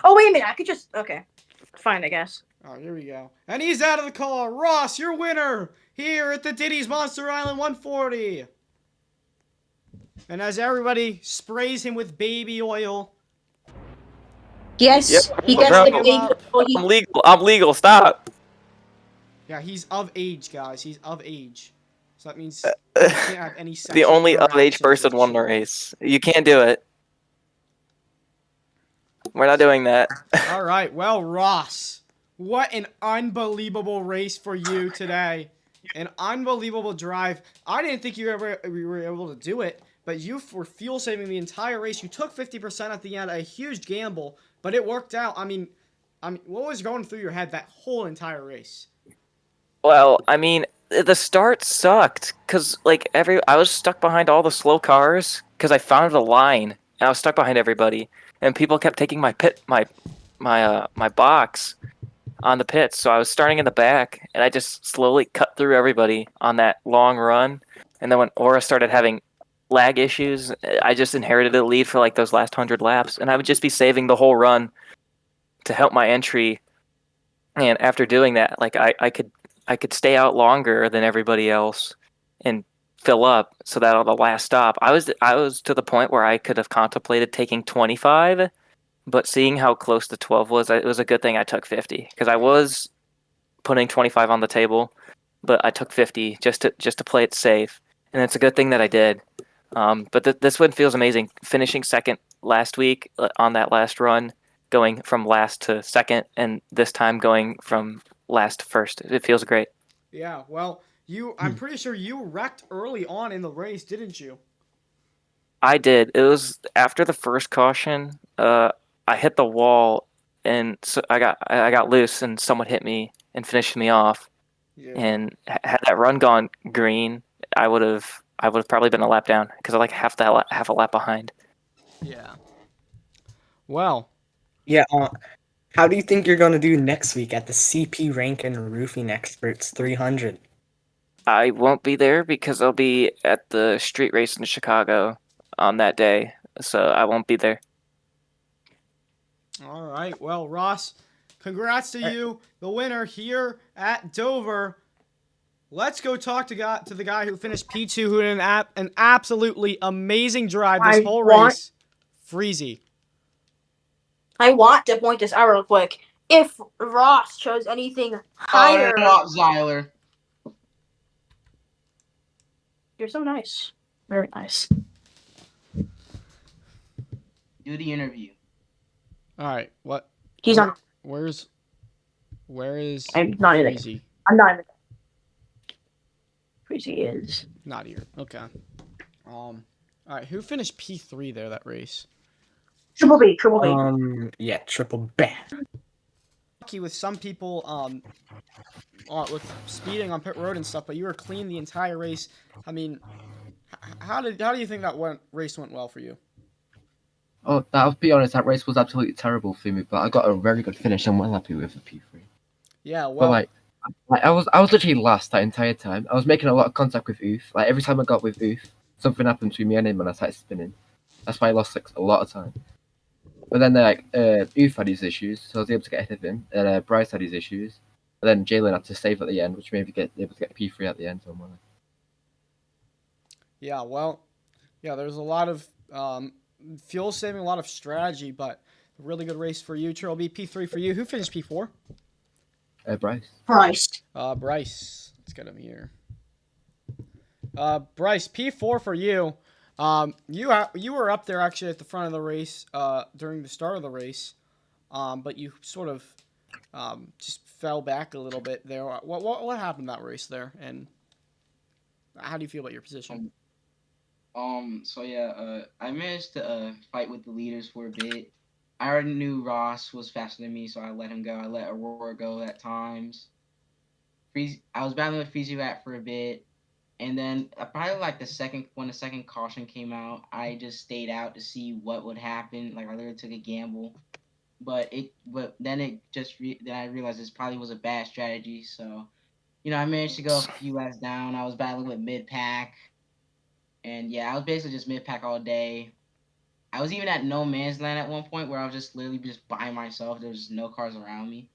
Oh, wait a minute. I could just... Okay. Fine, I guess. Oh, here we go. And he's out of the car. Ross, your winner here at the Diddy's Monster Island 140. And as everybody sprays him with baby oil. Yes, Yep. he gets Bro, the baby... I'm legal. I'm legal. Stop. Yeah, he's of age, guys. He's of age. So that means he can't have any sexual The only of age interactions person with won the children. race. You can't do it. We're not doing that. All right. Well, Ross, what an unbelievable race for you today. An unbelievable drive. I didn't think you were able to do it, but you were fuel saving the entire race. You took 50% at the end, a huge gamble, but it worked out. I mean, what was going through your head that whole entire race? Well, I mean, the start sucked because I was stuck behind all the slow cars because I found a line and I was stuck behind everybody, and people kept taking my box on the pits, so I was starting in the back and I just slowly cut through everybody on that long run. And then when Aura started having lag issues, I just inherited a lead for like those last 100 laps, and I would just be saving the whole run to help my entry. And after doing that, like I could stay out longer than everybody else and fill up so that on the last stop, I was to the point where I could have contemplated taking 25, but seeing how close the 12 was, it was a good thing I took 50 because I was putting 25 on the table, but I took 50 just to play it safe, and it's a good thing that I did. But this one feels amazing. Finishing second last week on that last run, going from last to second, and this time going from last to first. It feels great. Yeah, well, I'm pretty sure you wrecked early on in the race, didn't you? I did. It was after the first caution. I hit the wall, and so I got loose, and someone hit me and finished me off. Yeah. And had that run gone green, I would have probably been a lap down because I like half a lap behind. Yeah. Well. Yeah. How do you think you're going to do next week at the CP Rankin Roofing Experts 300? I won't be there because I'll be at the street race in Chicago on that day, so I won't be there. All right. Well, Ross, congrats to you, the winner here at Dover. Let's go talk to the guy who finished P2, who had an absolutely amazing drive this whole race. Freezy. I want to point this out real quick. If Ross chose anything higher... Rottweiler. You're so nice. Very nice. Do the interview. All right. What? He's on... Where is I'm not in it. Freezy? I'm not in it. Freezy is... Not here. Okay. All right. Who finished P3 there that race? Triple B. Yeah, triple B. Lucky with some people, with speeding on pit road and stuff, but you were clean the entire race. I mean, how do you think that race went well for you? Oh, I'll be honest, that race was absolutely terrible for me, but I got a very good finish. I'm well happy with the P3. Yeah, well, but I was literally last that entire time. I was making a lot of contact with Oof. Like every time I got with Oof, something happened between me and him, and I started spinning. That's why I lost a lot of time. But then Oof had his issues, so I was able to get ahead of him. And Bryce had his issues. And then Jalen had to save at the end, which made me able to get P3 at the end. So yeah, well, yeah, there's a lot of fuel saving, a lot of strategy, but a really good race for you. Triple B, P3 for you. Who finished P4? Bryce. Bryce. Bryce. Let's get him here. Bryce, P4 for you. You were up there actually at the front of the race during the start of the race, but you sort of just fell back a little bit there. What happened that race there? And How do you feel about your position? So yeah, I managed to fight with the leaders for a bit. I already knew Ross was faster than me, so I let him go. I let Aurora go at times. I was battling with Freezy Rat for a bit, and then probably like when the second caution came out, I just stayed out to see what would happen. Like I literally took a gamble, but then I realized this probably was a bad strategy. So I managed to go a few laps down. I was battling with mid pack, and yeah, I was basically just mid pack all day. I was even at no man's land at one point where I was just literally just by myself. There was no cars around me.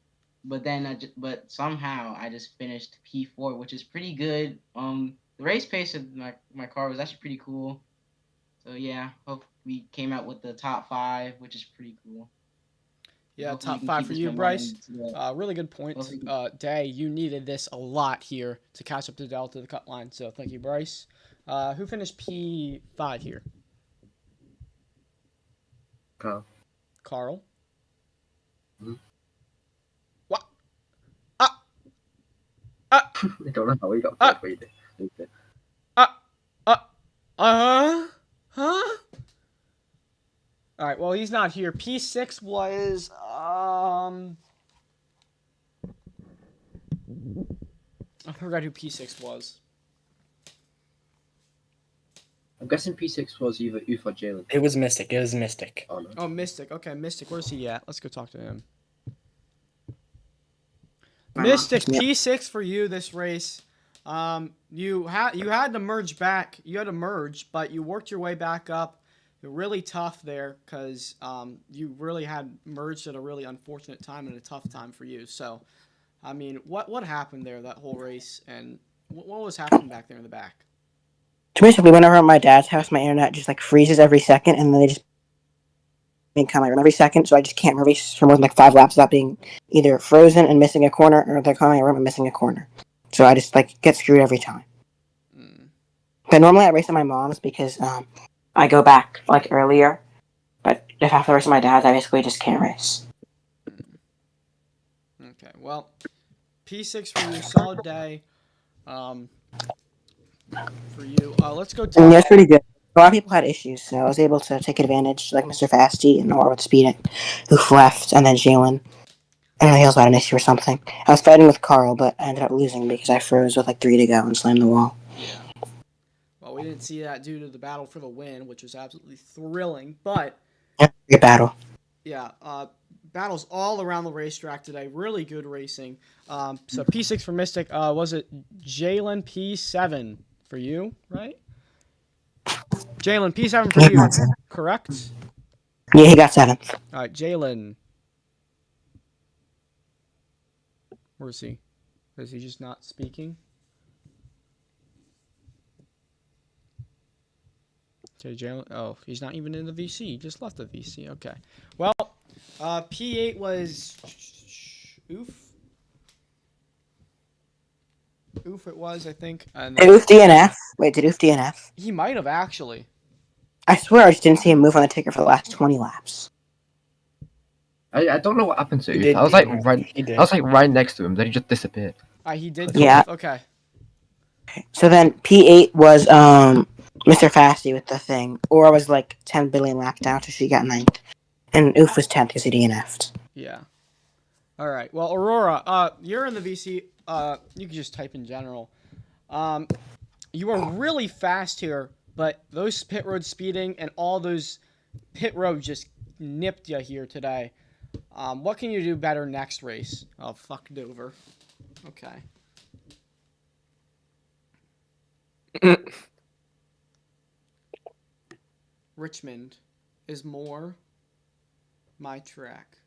But then, but somehow I just finished P4, which is pretty good. The race pace of my car was actually pretty cool. So yeah, hope we came out with the top 5, which is pretty cool. Yeah, Hopefully we top can 5 keep for this you, Bryce. momentum Really good point. hopefully- Day, you needed this a lot here to catch up to Delta, the cut line. So thank you, Bryce. Who finished P5 here? Carl. Carl. Mhm. What? I don't know how he got third, but he did. Huh? All right. Well, he's not here. P6 was I forgot who P6 was. I'm guessing P6 was either Oof or Jalen. It was Mystic. Oh, no. Oh, Mystic. Okay, Mystic. Where's he at? Let's go talk to him. Mystic, P6 for you this race. You had to merge back. You had to merge, but you worked your way back up. You're really tough there because you really had merged at a really unfortunate time and a tough time for you. So, I mean, what happened there that whole race, and what was happening back there in the back? So basically, whenever I'm at my dad's house, my internet just like freezes every second, and then they just come my room every second, so I just can't race for more than like 5 laps without being either frozen and missing a corner, or they're coming my room and missing a corner. So I just like get screwed every time. But normally I race at my mom's because I go back like earlier. But if I have to race at my dad's, I basically just can't race. Okay, well, P6 for you, solid day. For you, let's go. And that's pretty good. A lot of people had issues, so I was able to take advantage, like Mr. Fasty and or with speeding, who left, and then Jalen. I don't know, he also had an issue or something. I was fighting with Carl, but I ended up losing because I froze with like 3 to go and slammed the wall. Yeah. Well, we didn't see that due to the battle for the win, which was absolutely thrilling. But Good battle. Yeah, battles all around the racetrack today. Really good racing. So P6 for Mystic. Was it Jalen P7 for you, right? Jalen P7 for you, correct? Yeah, he got 7th. All right, Jalen. Where is he? Is he just not speaking? Okay, Jalen. Oh, he's not even in the VC. He just left the VC. Okay. Well, P8 was Oof. Oof, it was, I think. And Did Oof DNF? Wait, did Oof DNF? He might have actually. I swear I just didn't see him move on the ticker for the last 20 laps. I don't know what happened to He Oof. did. I was like right next to him, then he just disappeared. He did. Yeah. Okay. So then P8 was Mr. Fasty with the thing. Aura was like 10 billion laps down, so she got 9th. And Oof was 10th because he DNF'd. Yeah. All right. Well, Aurora, you're in the VC. You can just type in general. You were really fast here, but those pit road speeding and all those pit roads just nipped you here today. What can you do better next race? Oh, fuck Dover. Okay. Richmond is more my track.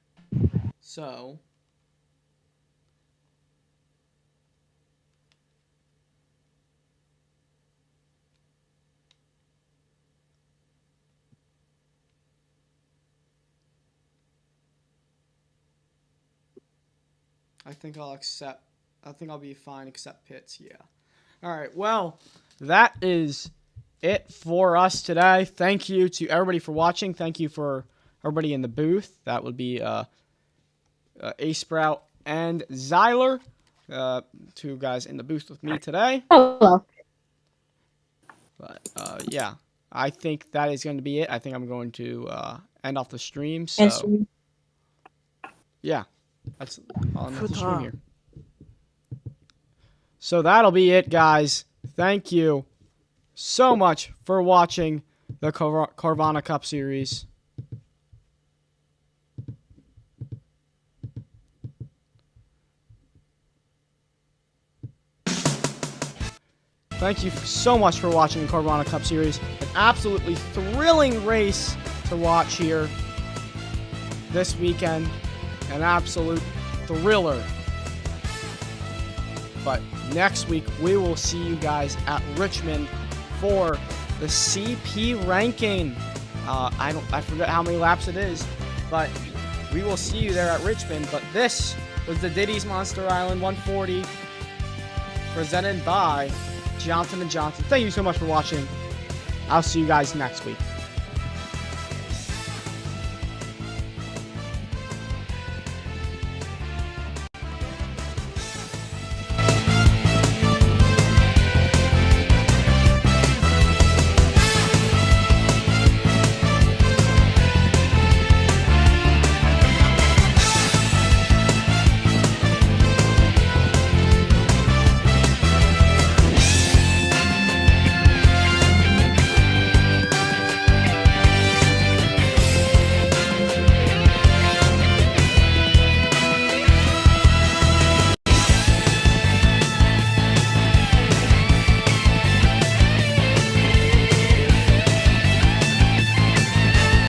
So I think I'll be fine except pits, yeah. All right, well, that is it for us today. Thank you to everybody for watching. Thank you for everybody in the booth. That would be A Sprout and Zyler, 2 guys in the booth with me today. Hello. But yeah, I think that is going to be it. I think I'm going to end off the stream. And So yeah, that's all I'm going to stream here. So that'll be it, guys. Thank you so much for watching the Carvana Cup Series. Thank you so much for watching the Carvana Cup Series. An absolutely thrilling race to watch here this weekend. An absolute thriller. But next week, we will see you guys at Richmond for the CP ranking. I forget how many laps it is, but we will see you there at Richmond. But this was the Diddy's Monster Island 140 presented by Johnson & Johnson. Thank you so much for watching. I'll see you guys next week.